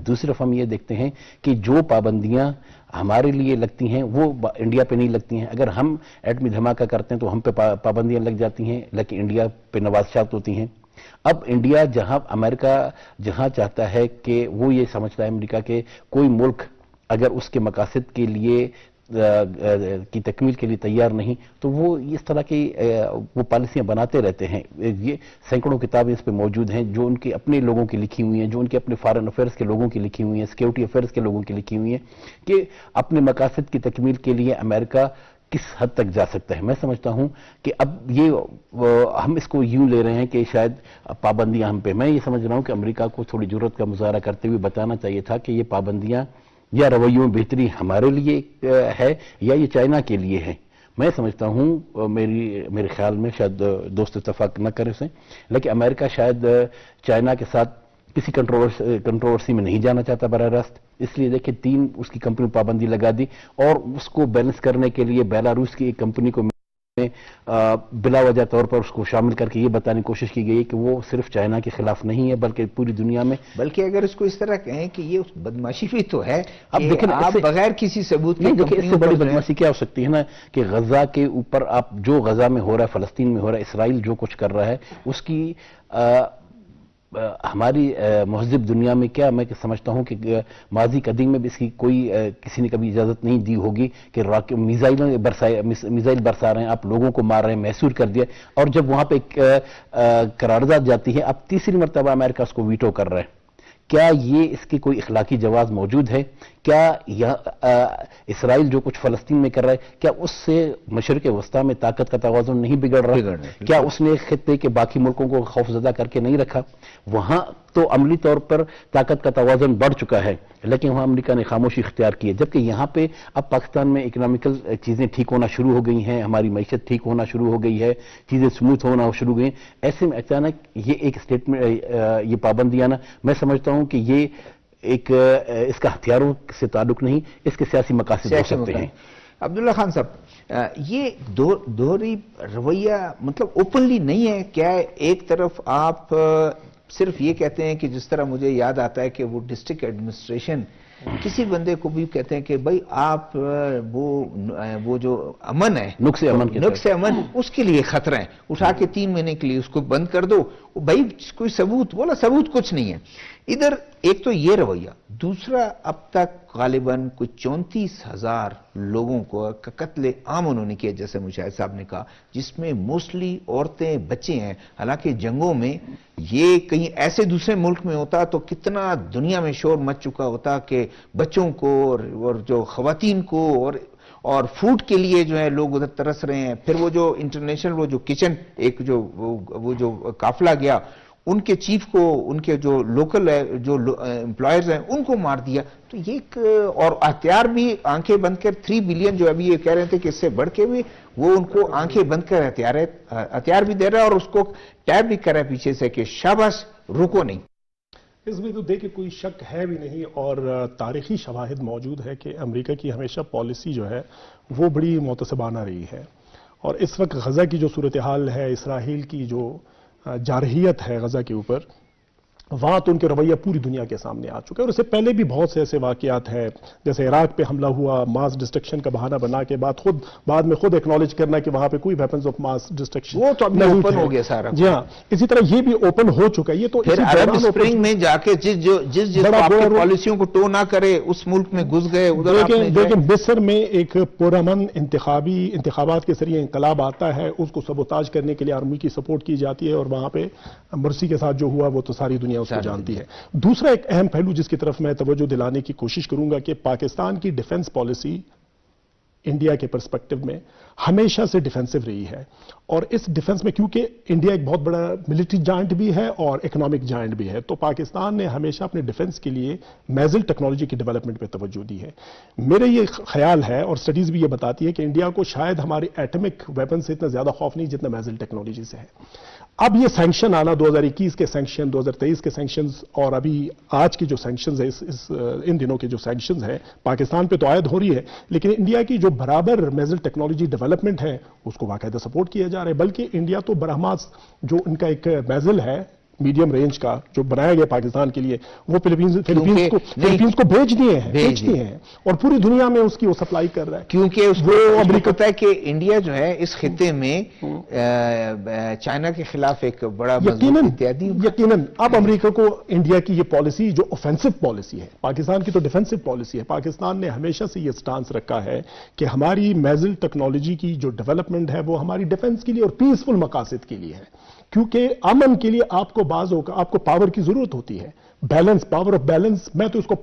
دوسری طرف ہم یہ دیکھتے ہیں کہ جو پابندیاں ہمارے لیے لگتی ہیں وہ انڈیا پہ نہیں لگتی ہیں۔ اگر ہم ایٹمی دھماکہ کرتے ہیں تو ہم پہ پابندیاں لگ جاتی ہیں، لیکن انڈیا پہ نوازشات ہوتی ہیں۔ اب انڈیا امریکہ جہاں چاہتا ہے کہ وہ یہ سمجھتا ہے امریکہ کے کوئی ملک اگر اس کے مقاصد کے لیے کی تکمیل کے لیے تیار نہیں تو وہ اس طرح کی وہ پالیسیاں بناتے رہتے ہیں۔ یہ سینکڑوں کتابیں اس پہ موجود ہیں جو ان کے اپنے لوگوں کی لکھی ہوئی ہیں، جو ان کے اپنے فارن افیئرز کے لوگوں کی لکھی ہوئی ہیں، سیکیورٹی افیئرز کے لوگوں کی لکھی ہوئی ہیں کہ اپنے مقاصد کی تکمیل کے لیے امریکہ کس حد تک جا سکتا ہے۔ میں سمجھتا ہوں کہ اب یہ ہم اس کو یوں لے رہے ہیں کہ شاید پابندیاں ہم پہ، میں یہ سمجھ رہا ہوں کہ امریکہ کو تھوڑی جرات کا مظاہرہ کرتے ہوئے بتانا چاہیے تھا کہ یہ پابندیاں یا رویوں میں بہتری ہمارے لیے ہے یا یہ چائنا کے لیے ہے۔ میں سمجھتا ہوں میرے خیال میں شاید دوست اتفاق نہ کرے اسے، لیکن امریکہ شاید چائنا کے ساتھ کسی کنٹروورسی میں نہیں جانا چاہتا براہ راست، اس لیے دیکھیں 3 اس کی کمپنی پابندی لگا دی، اور اس کو بیلنس کرنے کے لیے بیلاروس کی ایک کمپنی کو بلا وجہ طور پر اس کو شامل کر کے یہ بتانے کی کوشش کی گئی کہ وہ صرف چائنا کے خلاف نہیں ہے بلکہ پوری دنیا میں، بلکہ اگر اس کو اس طرح کہیں کہ یہ بدماشی بھی تو ہے، اب دیکھیں آپ بغیر کسی ثبوت نہیں، دیکھیں اس سے بڑی بدماشی کیا ہو سکتی ہے نا کہ غزہ کے اوپر آپ جو غزہ میں ہو رہا ہے، فلسطین میں ہو رہا ہے، اسرائیل جو کچھ کر رہا ہے، اس کی ہماری مہذب دنیا میں کیا میں سمجھتا ہوں کہ ماضی قدیم میں بھی اس کی کوئی کسی نے کبھی اجازت نہیں دی ہوگی کہ میزائل برسا رہے ہیں، آپ لوگوں کو مار رہے ہیں، محسور کر دیا، اور جب وہاں پہ قرارداد جاتی ہے اب تیسری مرتبہ امریکہ اس کو ویٹو کر رہا ہے۔ کیا یہ اس کی کوئی اخلاقی جواز موجود ہے؟ کیا اسرائیل جو کچھ فلسطین میں کر رہا ہے کیا اس سے مشرق وسطیٰ میں طاقت کا توازن نہیں بگڑ رہا؟ کیا اس نے خطے کے باقی ملکوں کو خوف زدہ کر کے نہیں رکھا؟ وہاں تو عملی طور پر طاقت کا توازن بڑھ چکا ہے، لیکن وہاں امریکہ نے خاموشی اختیار کی ہے، جبکہ یہاں پہ اب پاکستان میں اکنامیکل چیزیں ٹھیک ہونا شروع ہو گئی ہیں، ہماری معیشت ٹھیک ہونا شروع ہو گئی ہے، چیزیں سموتھ ہونا شروع ہو گئی ہیں، ایسے میں اچانک یہ ایک اسٹیٹمنٹ یہ پابندیاں نا، میں سمجھتا ہوں کہ یہ ایک اس کا ہتھیاروں سے تعلق نہیں، اس کے سیاسی مقاصد ہو سکتے ہیں۔ عبداللہ خان صاحب، یہ دوہری رویہ مطلب اوپنلی نہیں ہے کیا؟ ایک طرف آپ صرف یہ کہتے ہیں کہ جس طرح مجھے یاد آتا ہے کہ وہ ڈسٹرکٹ ایڈمنسٹریشن کسی بندے کو بھی کہتے ہیں کہ بھائی آپ وہ جو امن ہے، نقص امن اس کے لیے خطرہ ہے، اٹھا کے 3 مہینے کے لیے اس کو بند کر دو، بھائی کوئی ثبوت بولا، ثبوت کچھ نہیں ہے ادھر۔ ایک تو یہ رویہ، دوسرا اب تک غالباً کوئی 34,000 لوگوں کو قتل عام انہوں نے کیا، جیسے مشاہد صاحب نے کہا، جس میں موسٹلی عورتیں بچے ہیں۔ حالانکہ جنگوں میں یہ کہیں ایسے دوسرے ملک میں ہوتا تو کتنا دنیا میں شور مچ چکا ہوتا کہ بچوں کو اور جو خواتین کو اور فوڈ کے لیے جو ہے لوگ ادھر ترس رہے ہیں۔ پھر وہ جو انٹرنیشنل وہ جو کچن ایک وہ جو قافلہ گیا، ان کے چیف کو، ان کے جو لوکل ہے جو امپلائرز ہیں ان کو مار دیا۔ تو یہ ایک اور ہتھیار بھی آنکھیں بند کر 3 بلین جو ابھی یہ کہہ رہے تھے کہ اس سے بڑھ کے بھی وہ ان کو آنکھیں بند کر ہتھیار بھی دے رہا ہے اور اس کو ٹیب بھی کر رہا ہے پیچھے سے کہ شاباش رکو نہیں۔ اس میں تو دیکھیں کوئی شک ہے بھی نہیں، اور تاریخی شواہد موجود ہے کہ امریکہ کی ہمیشہ پالیسی جو ہے وہ بڑی محتسبانہ رہی ہے، اور اس وقت غزہ کی جو صورتحال ہے، اسرائیل کی جو جارحیت ہے غزہ کے اوپر، وہاں تو ان کے رویہ پوری دنیا کے سامنے آ چکا ہے. اور اس سے پہلے بھی بہت سے ایسے واقعات ہیں, جیسے عراق پہ حملہ ہوا, ماس ڈسٹرکشن کا بہانہ بنا کے بعد میں خود ایکنالج کرنا کہ وہاں پہ کوئی ویپنز آف ماس ڈسٹرکشن وہ تو اب اوپن ہو گیا سارا. جی ہاں, اسی طرح یہ بھی اوپن ہو چکا ہے. یہ تو پھر عرب اسپرنگ میں جا کے جس پالیسیوں کو ٹو نہ کرے اس ملک میں گھس گئے. لیکن مصر میں ایک پرامن انتخابات کے ذریعے انقلاب آتا ہے, اس کو سبوتاج کرنے کے لیے آرمی کی سپورٹ کی جاتی ہے, اور وہاں پہ مرسی کے ساتھ جو ہوا وہ تو ساری دنیا اس کو جانتی ہے. دوسرا ایک اہم پہلو جس کی طرف میں توجہ دلانے کی کوشش کروں گا کہ پاکستان کی ڈیفنس پالیسی انڈیا کے پرسپیکٹو میں ہمیشہ سے ڈیفنسو رہی ہے. اور اس ڈیفنس میں کیونکہ انڈیا ایک بہت بڑا ملٹری جائنٹ بھی ہے اور اکنامک جائنٹ بھی ہے, تو پاکستان نے ہمیشہ اپنے ڈیفنس کے لیے میزل ٹیکنالوجی کی ڈیولپمنٹ پہ توجہ دی ہے. میرا یہ خیال ہے, اور سٹڈیز بھی یہ بتاتی ہے, کہ انڈیا کو شاید ہماری ایٹمک ویپن سے اتنا زیادہ خوف نہیں جتنا میزل ٹیکنالوجی سے ہے. اب یہ سینکشن آنا, 2021 کے سینکشن, 2023 کے سینکشنز, اور ابھی آج کے جو سینکشنز ہیں, ان دنوں کے جو سینکشنز ہیں پاکستان پہ تو عائد ہو رہی ہے, لیکن انڈیا کی جو برابر میزل ٹیکنالوجی ڈیولپمنٹ ہے اس کو باقاعدہ سپورٹ کیا جا رہا ہے. بلکہ انڈیا تو برہماس جو ان کا ایک میزل ہے میڈیم رینج کا جو بنایا گیا پاکستان کے لیے, وہ فلپینز کو بھیج دیے ہیں, اور پوری دنیا میں اس کی وہ سپلائی کر رہا ہے. کیونکہ اس کو امریکہ پتہ ہے کہ انڈیا جو ہے اس خطے میں چائنا کے خلاف ایک بڑا یقیناً اب امریکہ کو انڈیا کی یہ پالیسی جو اوفینسو پالیسی ہے, پاکستان کی تو ڈیفنسو پالیسی ہے, پاکستان نے ہمیشہ سے یہ سٹانس رکھا ہے کہ ہماری میزل ٹیکنالوجی کی جو ڈیولپمنٹ ہے وہ ہماری ڈیفنس کے لیے اور پیسفل مقاصد کے لیے ہے. کیونکہ امن کے لیے آپ کو پاور کی ضرورت ہوتی ہے, بیلنس, پاور آف بیلنس. میں تو اس کو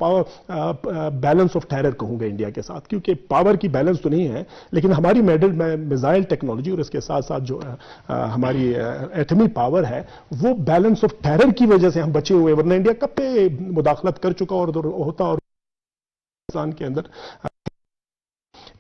بیلنس آف ٹیرر کہوں گا انڈیا کے ساتھ, کیونکہ پاور کی بیلنس تو نہیں ہے, لیکن ہماری میزائل ٹیکنالوجی اور اس کے ساتھ ساتھ جو ہماری ایٹمی پاور ہے وہ بیلنس آف ٹیرر کی وجہ سے ہم بچے ہوئے, ورنہ انڈیا کب پہ مداخلت کر چکا اور ہوتا. اور پاکستان کے اندر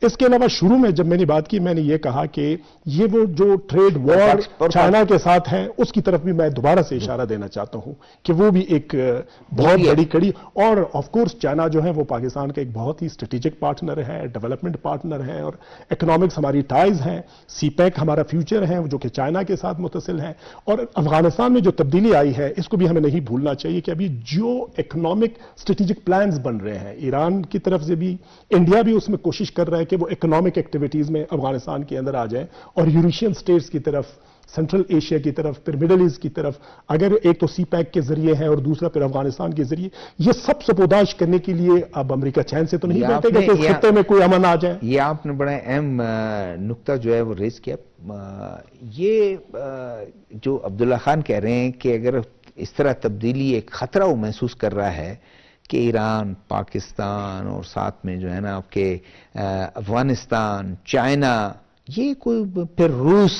اس کے علاوہ شروع میں جب میں نے بات کی, میں نے یہ کہا کہ یہ وہ جو ٹریڈ وار چائنا کے ساتھ ہے اس کی طرف بھی میں دوبارہ سے اشارہ دینا چاہتا ہوں کہ وہ بھی ایک بہت بڑی کڑی, اور آف کورس چائنا جو ہے وہ پاکستان کا ایک بہت ہی اسٹریٹجک پارٹنر ہے, ڈیولپمنٹ پارٹنر ہے, اور اکنامکس ہماری ٹائز ہیں. سی پیک ہمارا فیوچر ہے جو کہ چائنا کے ساتھ متصل ہے. اور افغانستان میں جو تبدیلی آئی ہے اس کو بھی ہمیں نہیں بھولنا چاہیے کہ ابھی جو اکنامک اسٹریٹجک پلانز بن رہے ہیں ایران کی طرف سے بھی, انڈیا بھی اس میں کوشش کر رہا ہے کہ وہ اکنامک ایکٹیویٹیز میں افغانستان کے اندر آ جائیں, اور یوریشین سٹیٹس کی طرف, سینٹرل ایشیا کی طرف, پھر مڈل ایسٹ کی طرف, اگر ایک تو سی پیک کے ذریعے ہے اور دوسرا پھر افغانستان کے ذریعے, یہ سب سپوداش کرنے کے لیے اب امریکہ چین سے تو نہیں بیٹھے گا کہ اس خطے میں کوئی امن آ جائے. یہ آپ نے بڑا اہم نقطہ جو ہے وہ ریز کیا. یہ جو عبداللہ خان کہہ رہے ہیں کہ اگر اس طرح تبدیلی ایک خطرہ وہ محسوس کر رہا ہے کہ ایران, پاکستان اور ساتھ میں جو ہے نا آپ کے افغانستان, چائنا, یہ کوئی پھر روس,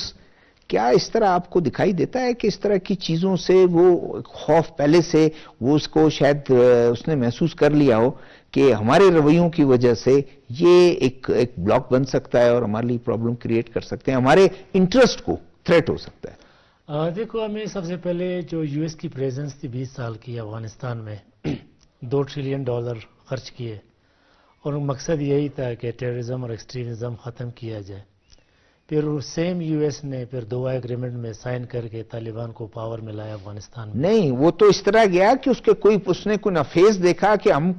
کیا اس طرح آپ کو دکھائی دیتا ہے کہ اس طرح کی چیزوں سے وہ خوف پہلے سے وہ اس کو شاید اس نے محسوس کر لیا ہو کہ ہمارے رویوں کی وجہ سے یہ ایک بلاک بن سکتا ہے اور ہمارے لیے پرابلم کریٹ کر سکتے ہیں, ہمارے انٹرسٹ کو تھریٹ ہو سکتا ہے. دیکھو, ہمیں سب سے پہلے جو یو ایس کی پریزنس تھی 20 سال کی افغانستان میں, $2 ٹریلین خرچ کیے, اور مقصد یہی تھا کہ ٹیررزم اور ایکسٹریمزم ختم کیا جائے. پھر سیم یو ایس نے پھر دوا ایگریمنٹ میں سائن کر کے طالبان کو پاور میں لایا افغانستان میں. نہیں, وہ تو اس طرح گیا کہ اس نے کوئی نفیس دیکھا کہ ہم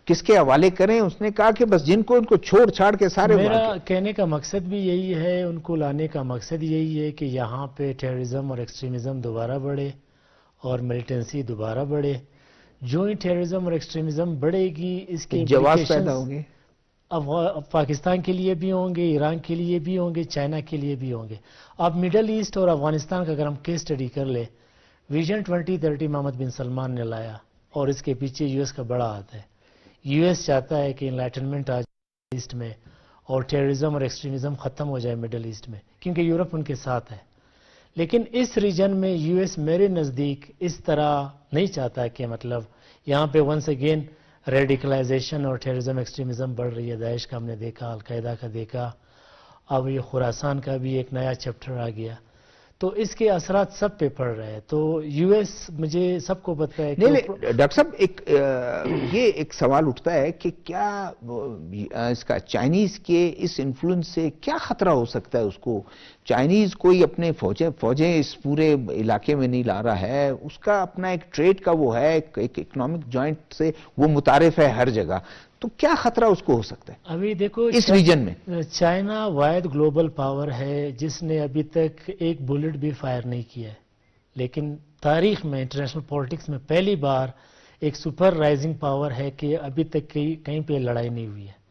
کس کے حوالے کریں, اس نے کہا کہ بس جن کو ان کو چھوڑ چھاڑ کے سارے. میرا کہنے کا مقصد بھی یہی ہے, ان کو لانے کا مقصد یہی ہے کہ یہاں پہ ٹیررزم اور ایکسٹریمزم دوبارہ بڑھے اور ملیٹنسی دوبارہ بڑھے. جو ہی ٹیررزم اور ایکسٹریمزم بڑھے گی اس کے جواز پیدا ہوں گے, پاکستان کے لیے بھی ہوں گے, ایران کے لیے بھی ہوں گے, چائنا کے لیے بھی ہوں گے. اب مڈل ایسٹ اور افغانستان کا اگر ہم کیس اسٹڈی کر لیں, ویژن 2030 محمد بن سلمان نے لایا, اور اس کے پیچھے یو ایس کا بڑا ہاتھ ہے. یو ایس چاہتا ہے کہ انلائٹنمنٹ آ جائے ایسٹ میں اور ٹیررزم اور ایکسٹریمزم ختم ہو جائے مڈل ایسٹ میں, کیونکہ یورپ ان کے ساتھ ہے. لیکن اس ریجن میں یو ایس میرے نزدیک اس طرح نہیں چاہتا کہ مطلب یہاں پہ ونس اگین ریڈیکلائزیشن اور ٹیررزم ایکسٹریمزم بڑھ رہی ہے. داعش کا ہم نے دیکھا, القاعدہ کا دیکھا, اب یہ خراسان کا بھی ایک نیا چیپٹر آ گیا. تو اس کے اثرات سب پہ پڑ رہے ہیں. تو یو ایس مجھے سب کو پتہ ہے کہ نہیں ڈاکٹر صاحب یہ ایک سوال اٹھتا ہے کہ کیا اس کا چائنیز کے اس انفلوئنس سے کیا خطرہ ہو سکتا ہے اس کو؟ چائنیز کوئی اپنے فوجیں اس پورے علاقے میں نہیں لا رہا ہے، اس کا اپنا ایک ٹریڈ کا وہ ہے، ایک اکنامک جوائنٹ سے وہ متعارف ہے ہر جگہ، تو کیا خطرہ اس کو ہو سکتا ہے ابھی دیکھو اس ریجن میں؟ چائنا واحد گلوبل پاور ہے جس نے ابھی تک ایک بلٹ بھی فائر نہیں کیا ہے، لیکن تاریخ میں انٹرنیشنل پالیٹکس میں پہلی بار ایک سپر رائزنگ پاور ہے کہ ابھی تک کہیں پہ لڑائی نہیں ہوئی ہے.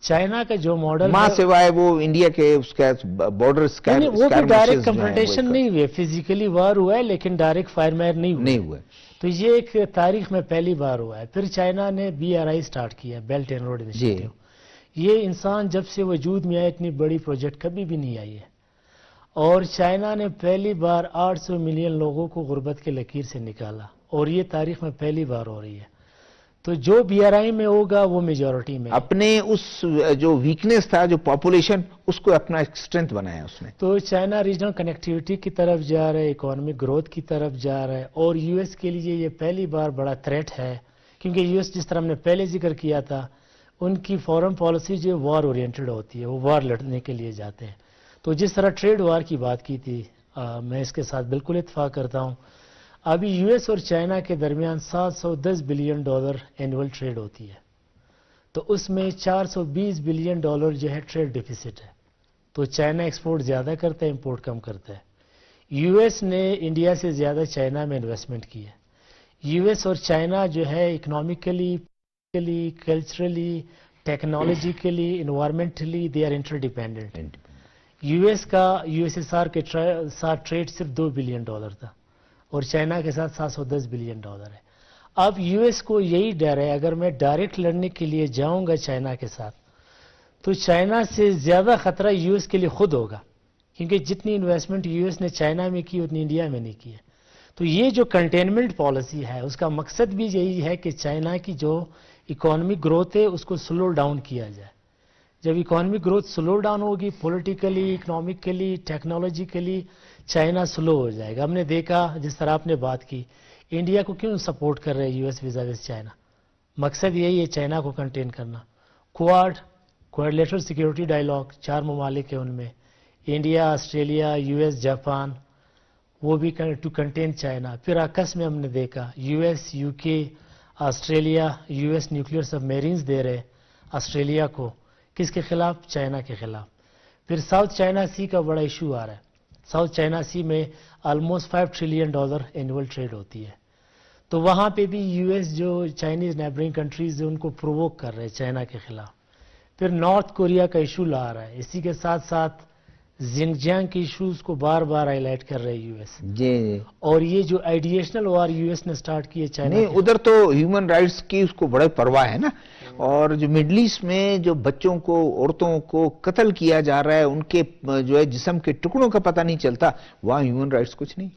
چائنا کا جو ماڈل ماں سوائے وہ انڈیا کے اس کا بارڈر وہ بھی ڈائریکٹ کنفرنٹیشن نہیں ہوئی ہے، فزیکلی وار ہوا ہے لیکن ڈائریکٹ فائر مائر نہیں ہوا. تو یہ ایک تاریخ میں پہلی بار ہوا ہے. پھر چائنا نے BRI سٹارٹ کیا، بیلٹ اینڈ روڈ انیشیٹو. یہ انسان جب سے وجود میں آیا اتنی بڑی پروجیکٹ کبھی بھی نہیں آئی ہے، اور چائنا نے پہلی بار 800 ملین لوگوں کو غربت کے لکیر سے نکالا، اور یہ تاریخ میں پہلی بار ہو رہی ہے. تو جو BRI میں ہوگا وہ میجورٹی میں اپنے اس جو ویکنس تھا جو پاپولیشن اس کو اپنا اسٹرینتھ بنایا اس نے. تو چائنا ریجنل کنیکٹیوٹی کی طرف جا رہا ہے، اکانومک گروتھ کی طرف جا رہا ہے، اور US کے لیے یہ پہلی بار بڑا تھریٹ ہے، کیونکہ US جس طرح ہم نے پہلے ذکر کیا تھا ان کی فورن پالیسی جو وار اورینٹڈ ہوتی ہے، وہ وار لڑنے کے لیے جاتے ہیں. تو جس طرح ٹریڈ وار کی بات کی تھی میں اس کے ساتھ بالکل اتفاق کرتا ہوں. ابھی US اور چائنا کے درمیان $710 بلین اینول ٹریڈ ہوتی ہے، تو اس میں $420 بلین جو ہے ٹریڈ ڈیفیسٹ ہے. تو چائنا ایکسپورٹ زیادہ کرتا ہے، امپورٹ کم کرتا ہے. US نے انڈیا سے زیادہ چائنا میں انویسٹمنٹ کی ہے. US اور چائنا جو ہے economically, culturally, technologically, environmentally they are interdependent. US کا USSR کے ساتھ ٹریڈ صرف $2 بلین تھا اور چائنا کے ساتھ $710 بلین ہے. اب US کو یہی ڈر ہے اگر میں ڈائریکٹ لڑنے کے لیے جاؤں گا چائنا کے ساتھ تو چائنا سے زیادہ خطرہ US کے لیے خود ہوگا، کیونکہ جتنی انویسٹمنٹ US نے چائنا میں کی اتنی انڈیا میں نہیں کی ہے. تو یہ جو کنٹینمنٹ پالیسی ہے اس کا مقصد بھی یہی ہے کہ چائنا کی جو اکانومک گروتھ ہے اس کو سلو ڈاؤن کیا جائے. جب اکانومک گروتھ سلو ڈاؤن ہوگی، پولیٹیکلی، اکنامکلی، ٹیکنالوجیکلی چائنا سلو ہو جائے گا. ہم نے دیکھا جس طرح آپ نے بات کی انڈیا کو کیوں سپورٹ کر رہے ہیں US ویزاویز چائنا، مقصد یہی ہے چائنا کو کنٹین کرنا. کوارڈلیٹرل سیکیورٹی ڈائیلاگ 4 ممالک ہیں، ان میں انڈیا، آسٹریلیا، US، جاپان، وہ بھی ٹو کنٹین چائنا. پھر آکس میں ہم نے دیکھا US، UK، Australia US nuclear submarines دے رہے آسٹریلیا کو، کس کے خلاف؟ چائنا کے خلاف. پھر ساؤتھ چائنا سی کا بڑا ایشو آ رہا ہے. ساؤتھ چائنا سی میں آلموسٹ $5 ٹریلین اینول ٹریڈ ہوتی ہے. تو وہاں پہ بھی US جو چائنیز نیبرنگ کنٹریز ان کو پرووک کر رہے ہیں چائنا کے خلاف. پھر نارتھ کوریا کا ایشو لا رہا ہے. اسی کے ساتھ ساتھ زنجیانگ کے ایشوز کو بار بار ہائی لائٹ کر رہے ہیں US. جی اور یہ جو آئیڈیشنل وار US نے سٹارٹ کی ہے چائنا نہیں، ادھر تو ہیومن رائٹس کی اس کو بڑے پرواہ ہے نا. اور جو مڈل ایسٹ میں جو بچوں کو، عورتوں کو قتل کیا جا رہا ہے، ان کے جو ہے جسم کے ٹکڑوں کا پتہ نہیں چلتا، وہاں ہیومن رائٹس کچھ نہیں.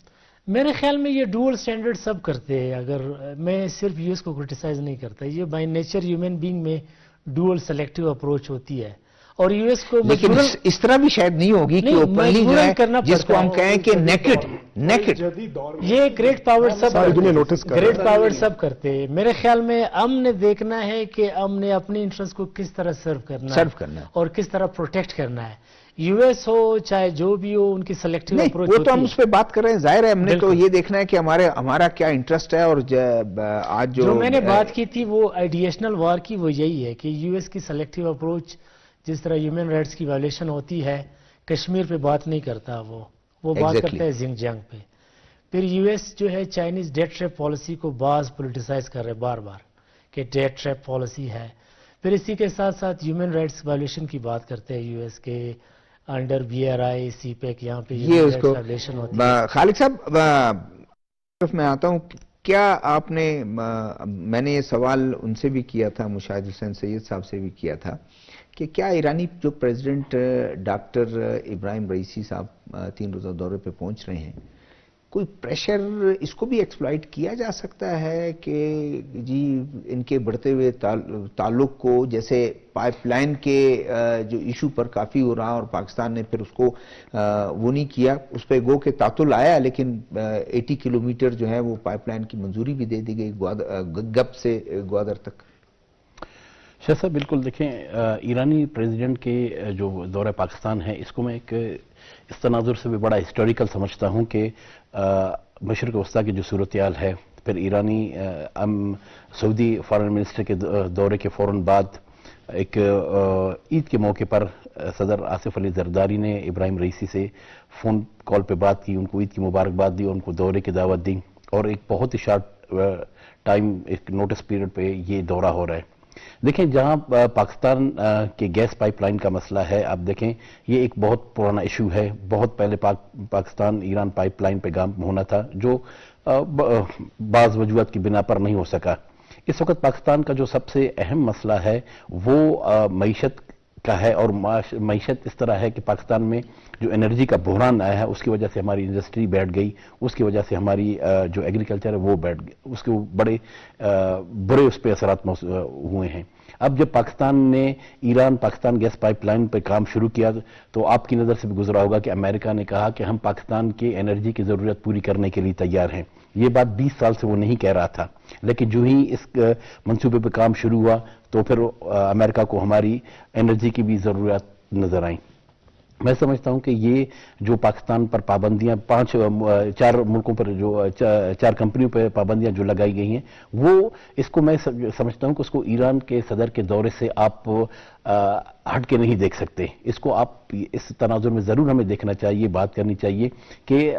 میرے خیال میں یہ ڈوئل سٹینڈرڈ سب کرتے ہیں. اگر میں صرف US کو کرٹیسائز نہیں کرتا، یہ بائی نیچر ہیومن بینگ میں ڈوئل سلیکٹیو اپروچ ہوتی ہے. اور US کو لیکن اس طرح بھی شاید نہیں ہوگی کہ اوپنلی جو ہے جس کو ہم کہیں کہ نیکڈ جدید دور میں یہ گریٹ پاور سب ساری دنیا نوٹس کر رہی ہے. گریٹ پاور سب کرتے ہیں. میرے خیال میں نے دیکھنا ہے کہ نے اپنے انٹرسٹ کو کس طرح سرو کرنا ہے اور کس طرح پروٹیکٹ کرنا ہے. US ہو چاہے جو بھی ہو، ان کی سلیکٹیو اپروچ وہ تو ہم اس پہ بات کر رہے ہیں. ظاہر ہے ہم نے تو یہ دیکھنا ہے کہ ہمارا کیا انٹرسٹ ہے. اور آج جو میں نے بات کی تھی وہ آئیڈیشنل وار کی، وہ یہی ہے کہ US کی سلیکٹیو اپروچ جس طرح ہیومن رائٹس کی وائلیشن ہوتی ہے، کشمیر پہ بات نہیں کرتا، وہ بات کرتا ہے زنجیانگ پہ. پھر US جو ہے چائنیز ڈیٹ ٹریپ پالیسی کو بعض پولیٹیسائز کر رہے بار بار کہ ڈیٹ ٹریپ پالیسی ہے. پھر اسی کے ساتھ ساتھ ہیومن رائٹس وائلیشن کی بات کرتے ہیں US کے انڈر BRI CPEC یہاں پہ یہ اس کو وائلیشن ہوتی ہے. خالد صاحب میں آتا ہوں، کیا آپ نے، میں نے یہ سوال ان سے بھی کیا تھا، مشاہد حسین سید صاحب سے بھی کیا تھا، کہ کیا ایرانی جو پریزیڈنٹ ڈاکٹر ابراہیم رئیسی صاحب 3 روزہ دورے پہ پہنچ رہے ہیں، کوئی پریشر اس کو بھی ایکسپلائٹ کیا جا سکتا ہے کہ جی ان کے بڑھتے ہوئے تعلق کو، جیسے پائپ لائن کے جو ایشو پر کافی ہو رہا اور پاکستان نے پھر اس کو وہ نہیں کیا، اس پہ گو کہ تعطل آیا، لیکن 80 کلومیٹر جو ہے وہ پائپ لائن کی منظوری بھی دے دی گئی گپ سے گوادر تک۔ شاہ صاحب بالکل دیکھیں، ایرانی پریزیڈنٹ کے جو دورہ پاکستان ہے اس کو میں ایک اس تناظر سے بھی بڑا ہسٹوریکل سمجھتا ہوں کہ مشرق وسطیٰ کی جو صورتحال ہے، پھر ایرانی سعودی فارن منسٹر کے دورے کے فوراً بعد ایک عید کے موقع پر صدر آصف علی زرداری نے ابراہیم رئیسی سے فون کال پہ بات کی، ان کو عید کی مبارکباد دی اور ان کو دورے کی دعوت دی، اور ایک بہت ہی شارٹ ٹائم ایک نوٹس پیریڈ پہ یہ دورہ ہو رہا ہے۔ دیکھیں، جہاں پاکستان کے گیس پائپ لائن کا مسئلہ ہے، آپ دیکھیں یہ ایک بہت پرانا ایشو ہے، بہت پہلے پاکستان ایران پائپ لائن پہ کام ہونا تھا جو بعض وجوہات کی بنا پر نہیں ہو سکا۔ اس وقت پاکستان کا جو سب سے اہم مسئلہ ہے وہ معیشت کا ہے، اور معیشت اس طرح ہے کہ پاکستان میں جو انرجی کا بحران آیا ہے اس کی وجہ سے ہماری انڈسٹری بیٹھ گئی، اس کی وجہ سے ہماری جو ایگریکلچر ہے وہ بیٹھ گئی، اس کے بڑے برے اس پہ اثرات ہوئے ہیں۔ اب جب پاکستان نے Iran Pakistan gas pipeline پہ کام شروع کیا تو آپ کی نظر سے بھی گزرا ہوگا کہ امریکہ نے کہا کہ ہم پاکستان کے انرجی کی ضرورت پوری کرنے کے لیے تیار ہیں۔ یہ بات 20 سال سے وہ نہیں کہہ رہا تھا، لیکن جو ہی اس منصوبے پہ کام شروع ہوا تو پھر امریکہ کو ہماری انرجی کی بھی ضرورت نظر آئیں۔ میں سمجھتا ہوں کہ یہ جو پاکستان پر پابندیاں 4 ملکوں پر جو 4 کمپنیوں پر پابندیاں جو لگائی گئی ہیں، وہ اس کو میں سمجھتا ہوں کہ اس کو ایران کے صدر کے دورے سے آپ ہٹ کے نہیں دیکھ سکتے۔ اس کو آپ اس تناظر میں ضرور ہمیں دیکھنا چاہیے، بات کرنی چاہیے کہ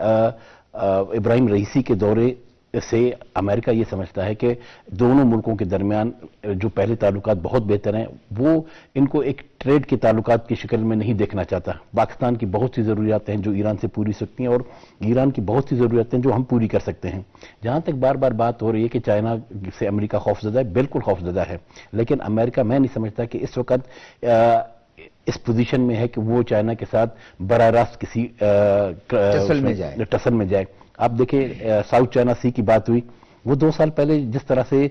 ابراہیم رئیسی کے دورے سے امریکہ یہ سمجھتا ہے کہ دونوں ملکوں کے درمیان جو پہلے تعلقات بہت بہتر ہیں، وہ ان کو ایک ٹریڈ کے تعلقات کی شکل میں نہیں دیکھنا چاہتا۔ پاکستان کی بہت سی ضروریات ہیں جو ایران سے پوری سکتی ہیں، اور ایران کی بہت سی ضروریات ہیں جو ہم پوری کر سکتے ہیں۔ جہاں تک بار بار بات ہو رہی ہے کہ چائنا سے امریکہ خوفزدہ ہے، بالکل خوفزدہ ہے، لیکن امریکہ میں نہیں سمجھتا کہ اس وقت اس پوزیشن میں ہے کہ وہ چائنا کے ساتھ براہ راست کسی ٹسل میں جائے۔ آپ دیکھیں ساؤتھ چائنا سی کی بات ہوئی، وہ 2 سال پہلے جس طرح سے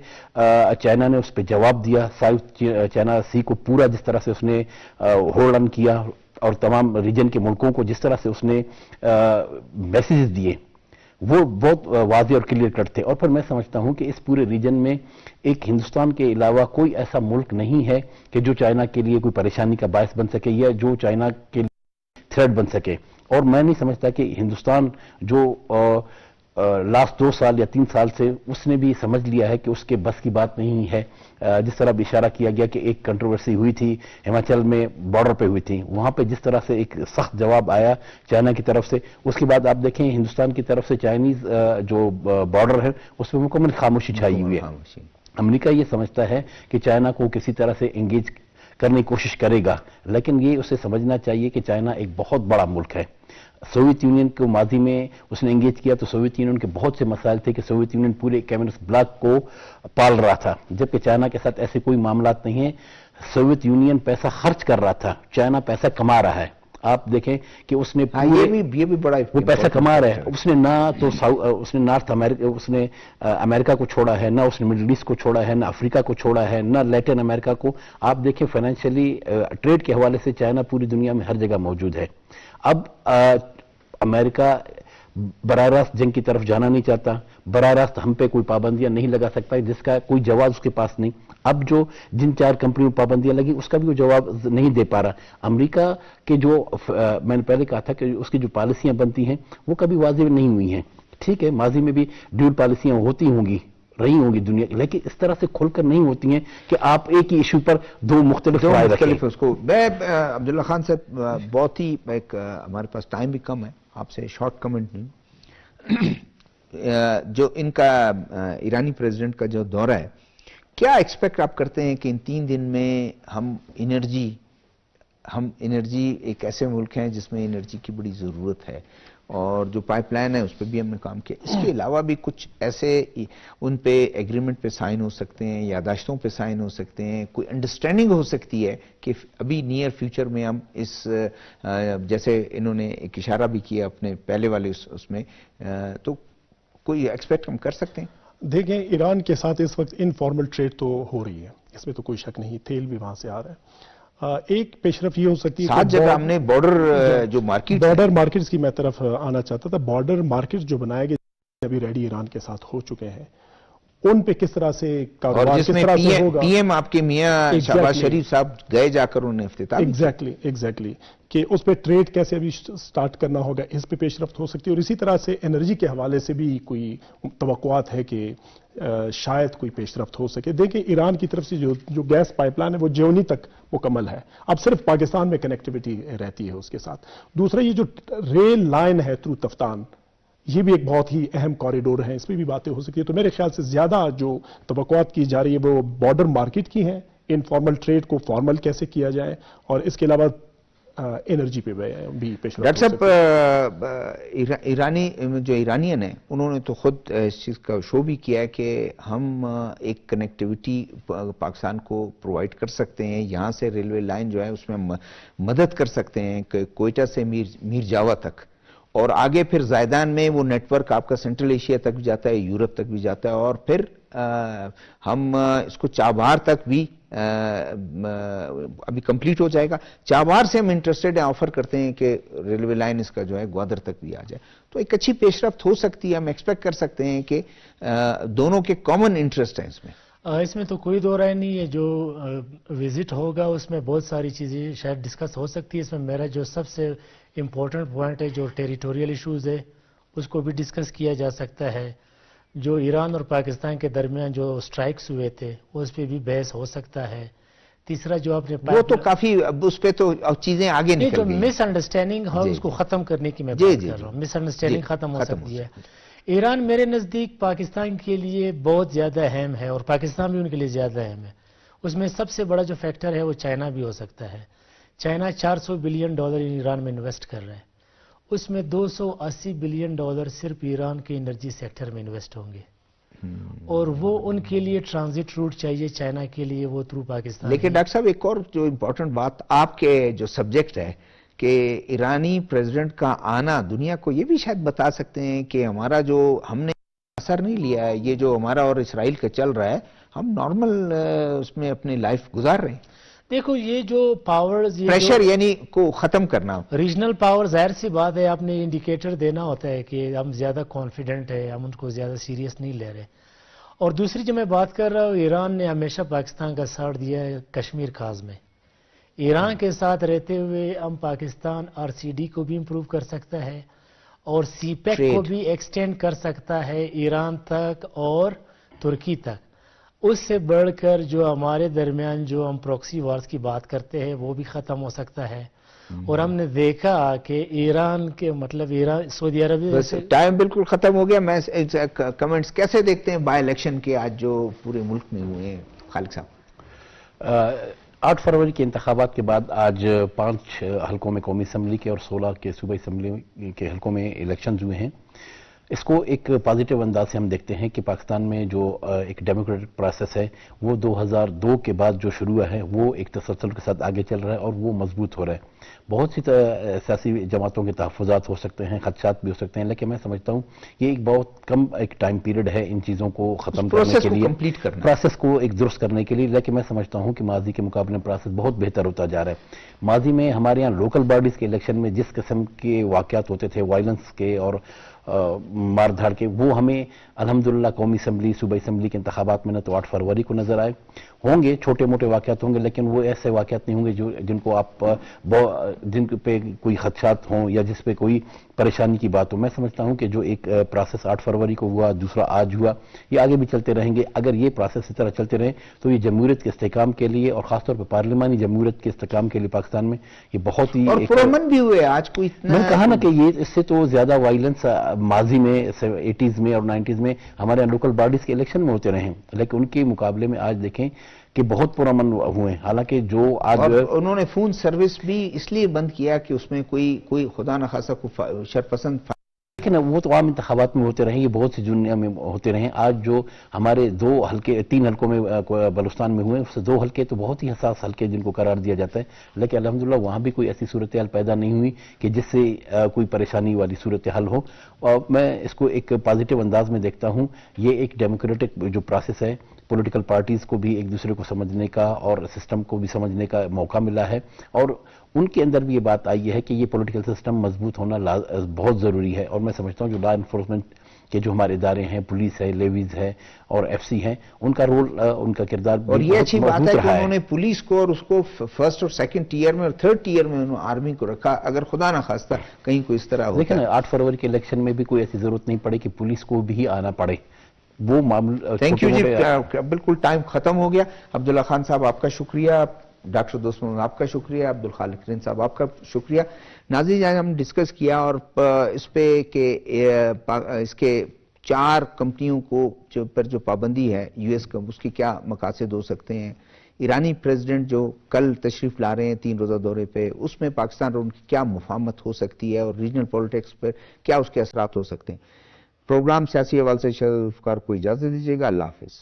چائنا نے اس پہ جواب دیا، ساؤتھ چائنا سی کو پورا جس طرح سے اس نے ہولڈ آن کیا، اور تمام ریجن کے ملکوں کو جس طرح سے اس نے میسیجز دیے، وہ بہت واضح اور کلیئر کٹ تھے۔ اور پھر میں سمجھتا ہوں کہ اس پورے ریجن میں ایک ہندوستان کے علاوہ کوئی ایسا ملک نہیں ہے کہ جو چائنا کے لیے کوئی پریشانی کا باعث بن سکے یا جو چائنا کے لیے تھریٹ بن سکے۔ اور میں نہیں سمجھتا کہ ہندوستان جو لاسٹ 2 سال یا 3 سال سے اس نے بھی سمجھ لیا ہے کہ اس کے بس کی بات نہیں ہے۔ جس طرح بھی اشارہ کیا گیا کہ ایک کنٹروورسی ہوئی تھی ہماچل میں، بارڈر پہ ہوئی تھی، وہاں پہ جس طرح سے ایک سخت جواب آیا چائنا کی طرف سے، اس کے بعد آپ دیکھیں ہندوستان کی طرف سے چائنیز جو بارڈر ہے اس میں مکمل خاموشی چھائی ہوئی ہے۔ امریکہ یہ سمجھتا ہے کہ چائنا کو کسی طرح سے انگیج کرنے کی کوشش کرے گا، لیکن یہ اسے سمجھنا چاہیے کہ چائنا ایک بہت بڑا ملک ہے۔ سوویت یونین کو ماضی میں اس نے انگیج کیا تو سوویت یونین کے بہت سے مسائل تھے کہ سوویت یونین پورے کمیونسٹ بلاک کو پال رہا تھا، جبکہ چائنا کے ساتھ ایسے کوئی معاملات نہیں ہیں۔ سوویت یونین پیسہ خرچ کر رہا تھا، چائنا پیسہ کما رہا ہے۔ آپ دیکھیں کہ اس نے یہ بھی بڑا وہ پیسہ کما رہا ہے، اس نے نہ تو اس نے نارتھ امریکہ، اس نے امریکہ کو چھوڑا ہے، نہ اس نے مڈل ایسٹ کو چھوڑا ہے، نہ افریقہ کو چھوڑا ہے، نہ لیٹن امریکہ کو۔ آپ دیکھیں فائنینشلی ٹریڈ کے حوالے سے چائنا پوری دنیا میں ہر جگہ موجود ہے۔ اب امریکہ براہ راست جنگ کی طرف جانا نہیں چاہتا، براہ راست ہم پہ کوئی پابندیاں نہیں لگا سکتا، جس کا کوئی جواز اس کے پاس نہیں۔ اب جو جن 4 کمپنیوں پر پابندیاں لگی اس کا بھی وہ جواب نہیں دے پا رہا۔ امریکہ کے جو میں نے پہلے کہا تھا کہ اس کی جو پالیسیاں بنتی ہیں وہ کبھی واضح نہیں ہوئی ہیں۔ ٹھیک ہے، ماضی میں بھی ڈیول پالیسیاں ہوتی ہوں گی، رہی ہوں گی دنیا کی، لیکن اس طرح سے کھل کر نہیں ہوتی ہیں کہ آپ ایک ہی ایشو پر 2 مختلف رائے رکھیں۔ اس کو میں عبداللہ خان صاحب بہت ہی ہمارے پاس ٹائم بھی کم ہے، آپ سے شارٹ کمنٹ نہیں، جو ان کا ایرانی پریزیڈنٹ کا جو دورہ ہے، کیا ایکسپیکٹ آپ کرتے ہیں کہ ان 3 دن میں ہم انرجی ایک ایسے ملک ہیں جس میں انرجی کی بڑی ضرورت ہے، اور جو پائپ لائن ہے اس پہ بھی ہم نے کام کیا. اس کے علاوہ بھی کچھ ایسے ان پہ ایگریمنٹ پہ سائن ہو سکتے ہیں, یاداشتوں پہ سائن ہو سکتے ہیں, کوئی انڈرسٹینڈنگ ہو سکتی ہے کہ ابھی نیئر فیوچر میں ہم اس جیسے انہوں نے ایک اشارہ بھی کیا اپنے پہلے والے اس میں, تو کوئی ایکسپیکٹ ہم کر سکتے ہیں؟ دیکھیں ایران کے ساتھ اس وقت انفارمل ٹریڈ تو ہو رہی ہے, اس میں تو کوئی شک نہیں, تیل بھی وہاں سے آ رہا ہے. ایک پیش رفت یہ ہو سکتی ہے ساتھ جگہ ہم نے بارڈر جو مارکیٹ بارڈر مارکیٹس کی میں طرف آنا چاہتا تھا. بارڈر مارکیٹس جو بنائے گئے ابھی ریڈی ایران کے ساتھ ہو چکے ہیں, ان پہ کس طرح سے اور کاروبار جس کس میں طرح سے ہوگا. پی ایم آپ کے میاں شہباز شریف صاحب گئے جا کر انہوں نے افتتاح بھی کیا. ایگزیکٹلی کہ اس پہ ٹریڈ کیسے ابھی سٹارٹ کرنا ہوگا, اس پہ پیش رفت ہو سکتی ہے. اور اسی طرح سے انرجی کے حوالے سے بھی کوئی توقعات ہے کہ شاید کوئی پیش رفت ہو سکے. دیکھیں ایران کی طرف سے جو گیس پائپ لائن ہے وہ جیونی تک مکمل ہے, اب صرف پاکستان میں کنیکٹیوٹی رہتی ہے اس کے ساتھ. دوسرا یہ جو ریل لائن ہے تھرو تفتان, یہ بھی ایک بہت ہی اہم کوریڈور ہے, اس پہ بھی باتیں ہو سکتی ہے. تو میرے خیال سے زیادہ جو توقعات کی جا رہی ہے وہ بارڈر مارکیٹ کی ہیں, انفارمل ٹریڈ کو فارمل کیسے کیا جائے, اور اس کے علاوہ انرجی پہ بھی پیش رفت. ڈاکٹر صاحب ایرانین ہیں انہوں نے تو خود اس چیز کا شو بھی کیا ہے کہ ہم ایک کنیکٹیوٹی پاکستان کو پرووائڈ کر سکتے ہیں, یہاں سے ریلوے لائن جو ہے اس میں مدد کر سکتے ہیں کہ کوئٹہ سے میر جاوا تک, اور آگے پھر زائدان میں وہ نیٹ ورک آپ کا سینٹرل ایشیا تک بھی جاتا ہے, یورپ تک بھی جاتا ہے, اور پھر ہم اس کو چابہار تک بھی ابھی کمپلیٹ ہو جائے گا. چابہار سے ہم انٹرسٹڈ ہیں, آفر کرتے ہیں کہ ریلوے لائن اس کا جو ہے گوادر تک بھی آ جائے. تو ایک اچھی پیش رفت ہو سکتی ہے, ہم ایکسپیکٹ کر سکتے ہیں کہ دونوں کے کامن انٹرسٹ ہیں اس میں. اس میں تو کوئی دو رائے نہیں ہے. جو وزٹ ہوگا اس میں بہت ساری چیزیں شاید ڈسکس ہو سکتی ہے. اس میں میرا جو سب سے امپورٹنٹ پوائنٹ ہے جو ٹیریٹوریل ایشوز ہے اس کو بھی ڈسکس کیا جا سکتا ہے. جو ایران اور پاکستان کے درمیان جو سٹرائکس ہوئے تھے اس پہ بھی بحث ہو سکتا ہے. تیسرا جو آپ نے وہ تو کافی اس پہ تو چیزیں آگے نہیں, نکل تو گئی. مس انڈرسٹینڈنگ ہے اس کو ختم کرنے کی میں بات کر رہا ہوں. مس انڈرسٹینڈنگ ختم ہو سکتی ہے. ایران میرے نزدیک پاکستان کے لیے بہت زیادہ اہم ہے, اور پاکستان بھی ان کے لیے زیادہ اہم ہے. اس میں سب سے بڑا جو فیکٹر ہے وہ چائنا بھی ہو سکتا ہے. چائنا $400 بلین ایران میں انویسٹ کر رہا ہے, اس میں $280 بلین صرف ایران کے انرجی سیکٹر میں انویسٹ ہوں گے, اور وہ ان کے لیے ٹرانزٹ روٹ چاہیے چائنا کے لیے, وہ تھرو پاکستان. لیکن ڈاکٹر صاحب ایک اور جو امپورٹنٹ بات آپ کے جو سبجیکٹ ہے کہ ایرانی پریزیڈنٹ کا آنا دنیا کو یہ بھی شاید بتا سکتے ہیں کہ ہمارا جو ہم نے اثر نہیں لیا ہے, یہ جو ہمارا اور اسرائیل کا چل رہا ہے, ہم نارمل اس میں اپنی لائف گزار رہے ہیں. دیکھو یہ جو پاورز پریشر یعنی کو ختم کرنا, ریجنل پاور, ظاہر سی بات ہے آپ نے انڈیکیٹر دینا ہوتا ہے کہ ہم زیادہ کانفیڈنٹ ہے, ہم ان کو زیادہ سیریس نہیں لے رہے. اور دوسری جو میں بات کر رہا ہوں, ایران نے ہمیشہ پاکستان کا ساتھ دیا ہے کشمیر خاص میں. ایران کے ساتھ رہتے ہوئے ہم پاکستان RCD کو بھی امپروو کر سکتا ہے, اور سی پیک کو بھی ایکسٹینڈ کر سکتا ہے ایران تک اور ترکی تک. اس سے بڑھ کر جو ہمارے درمیان جو ہم پروکسی وارز کی بات کرتے ہیں وہ بھی ختم ہو سکتا ہے. اور ہم نے دیکھا کہ ایران کے مطلب ایران سعودی عربیہ بس ٹائم بالکل ختم ہو گیا. میں کمنٹس کیسے دیکھتے ہیں بائی الیکشن کے آج جو پورے ملک میں ہوئے ہیں خالق صاحب؟ 8 فروری کے انتخابات کے بعد آج 5 حلقوں میں قومی اسمبلی کے اور 16 کے صوبائی اسمبلی کے حلقوں میں الیکشنز ہوئے ہیں. اس کو ایک پازیٹیو انداز سے ہم دیکھتے ہیں کہ پاکستان میں جو ایک ڈیموکریٹک پروسیس ہے وہ 2002 کے بعد جو شروع ہوا ہے وہ ایک تسلسل کے ساتھ آگے چل رہا ہے اور وہ مضبوط ہو رہا ہے. بہت سی سیاسی جماعتوں کے تحفظات ہو سکتے ہیں, خدشات بھی ہو سکتے ہیں, لیکن میں سمجھتا ہوں یہ ایک بہت کم ایک ٹائم پیریڈ ہے ان چیزوں کو ختم کرنے کے لیے, پروسیس کو ایک درست کرنے کے لیے. لیکن میں سمجھتا ہوں کہ ماضی کے مقابلے میں پروسیس بہت بہتر ہوتا جا رہا ہے. ماضی میں ہمارے یہاں لوکل باڈیز کے الیکشن میں جس قسم کے واقعات ہوتے تھے وائلنس کے اور مار دھاڑ کے, وہ ہمیں الحمدللہ قومی اسمبلی صوبائی اسمبلی کے انتخابات میں نہ تو 8 فروری کو نظر آئے. ہوں گے چھوٹے موٹے واقعات ہوں گے, لیکن وہ ایسے واقعات نہیں ہوں گے جن کو آپ جن پہ کوئی خدشات ہوں یا جس پہ کوئی پریشانی کی بات ہو. میں سمجھتا ہوں کہ جو ایک پروسیس 8 فروری کو ہوا, دوسرا آج ہوا, یہ آگے بھی چلتے رہیں گے. اگر یہ پروسیس اس طرح چلتے رہیں تو یہ جمہوریت کے استحکام کے لیے اور خاص طور پہ پارلیمانی جمہوریت کے استحکام کے لیے پاکستان میں یہ بہت ہی پرامن بھی ہوئے. آج کوئی میں نے کہا نا کہ یہ اس سے تو زیادہ وائلنس ماضی میں 80s میں اور 90s میں ہمارے یہاں لوکل باڈیز کے الیکشن میں ہوتے رہے ہیں, لیکن ان کے مقابلے میں آج دیکھیں کہ بہت پرامن ہوئے ہیں. حالانکہ جو آج انہوں نے فون سروس بھی اس لیے بند کیا کہ اس میں کوئی خدا نخواستہ کوئی شرپسند لیکن وہ تو عام انتخابات میں ہوتے رہے، یہ بہت سی دنیا میں ہوتے رہے. آج جو ہمارے 3 حلقوں میں بلوچستان میں ہوئے، اس سے 2 حلقے تو بہت ہی حساس حلقے جن کو قرار دیا جاتا ہے، لیکن الحمدللہ وہاں بھی کوئی ایسی صورتحال پیدا نہیں ہوئی کہ جس سے کوئی پریشانی والی صورتحال ہو. اور میں اس کو ایک پازیٹیو انداز میں دیکھتا ہوں. یہ ایک ڈیموکریٹک جو پروسیس ہے، پولیٹیکل پارٹیز کو بھی ایک دوسرے کو سمجھنے کا اور سسٹم کو بھی سمجھنے کا موقع ملا ہے، اور ان کے اندر بھی یہ بات آئی ہے کہ یہ پولیٹیکل سسٹم مضبوط ہونا بہت ضروری ہے. اور میں سمجھتا ہوں جو لا انفورسمنٹ کے جو ہمارے ادارے ہیں، پولیس ہے، لیویز ہے اور ایف سی ہیں، ان کا رول، ان کا کردار اور یہ اچھی بات ہے کہ رہا انہوں نے پولیس کو اور اس کو فرسٹ اور سیکنڈ ٹیئر میں اور تھرڈ ٹیئر میں انہوں آرمی کو رکھا. اگر خدا نہ خواستہ کہیں کوئی اس طرح لیکن ہوتا ہے. 8 فروری کے الیکشن میں بھی کوئی ایسی ضرورت نہیں پڑے کہ پولیس کو بھی آنا پڑے. وہ معاملہ تھینک یو جی، بالکل ٹائم ختم ہو گیا. عبداللہ خان صاحب آپ کا شکریہ، ڈاکٹر دوست محمد آپ کا شکریہ، عبدالخالق رین صاحب آپ کا شکریہ. ناظرین، آج ہم ڈسکس کیا اور اس پہ کہ اس کے 4 کمپنیوں کو جو پابندی ہے یو ایس کا، اس کے کیا مقاصد ہو سکتے ہیں. ایرانی پریزیڈنٹ جو کل تشریف لا رہے ہیں 3 روزہ دورے پہ، اس میں پاکستان اور ان کی کیا مفاہمت ہو سکتی ہے اور ریجنل پولیٹکس پر کیا اس کے اثرات ہو سکتے ہیں. پروگرام سیاسی حوالے سے شہزاد ذوالفقار کو اجازت دیجیے گا. اللہ حافظ.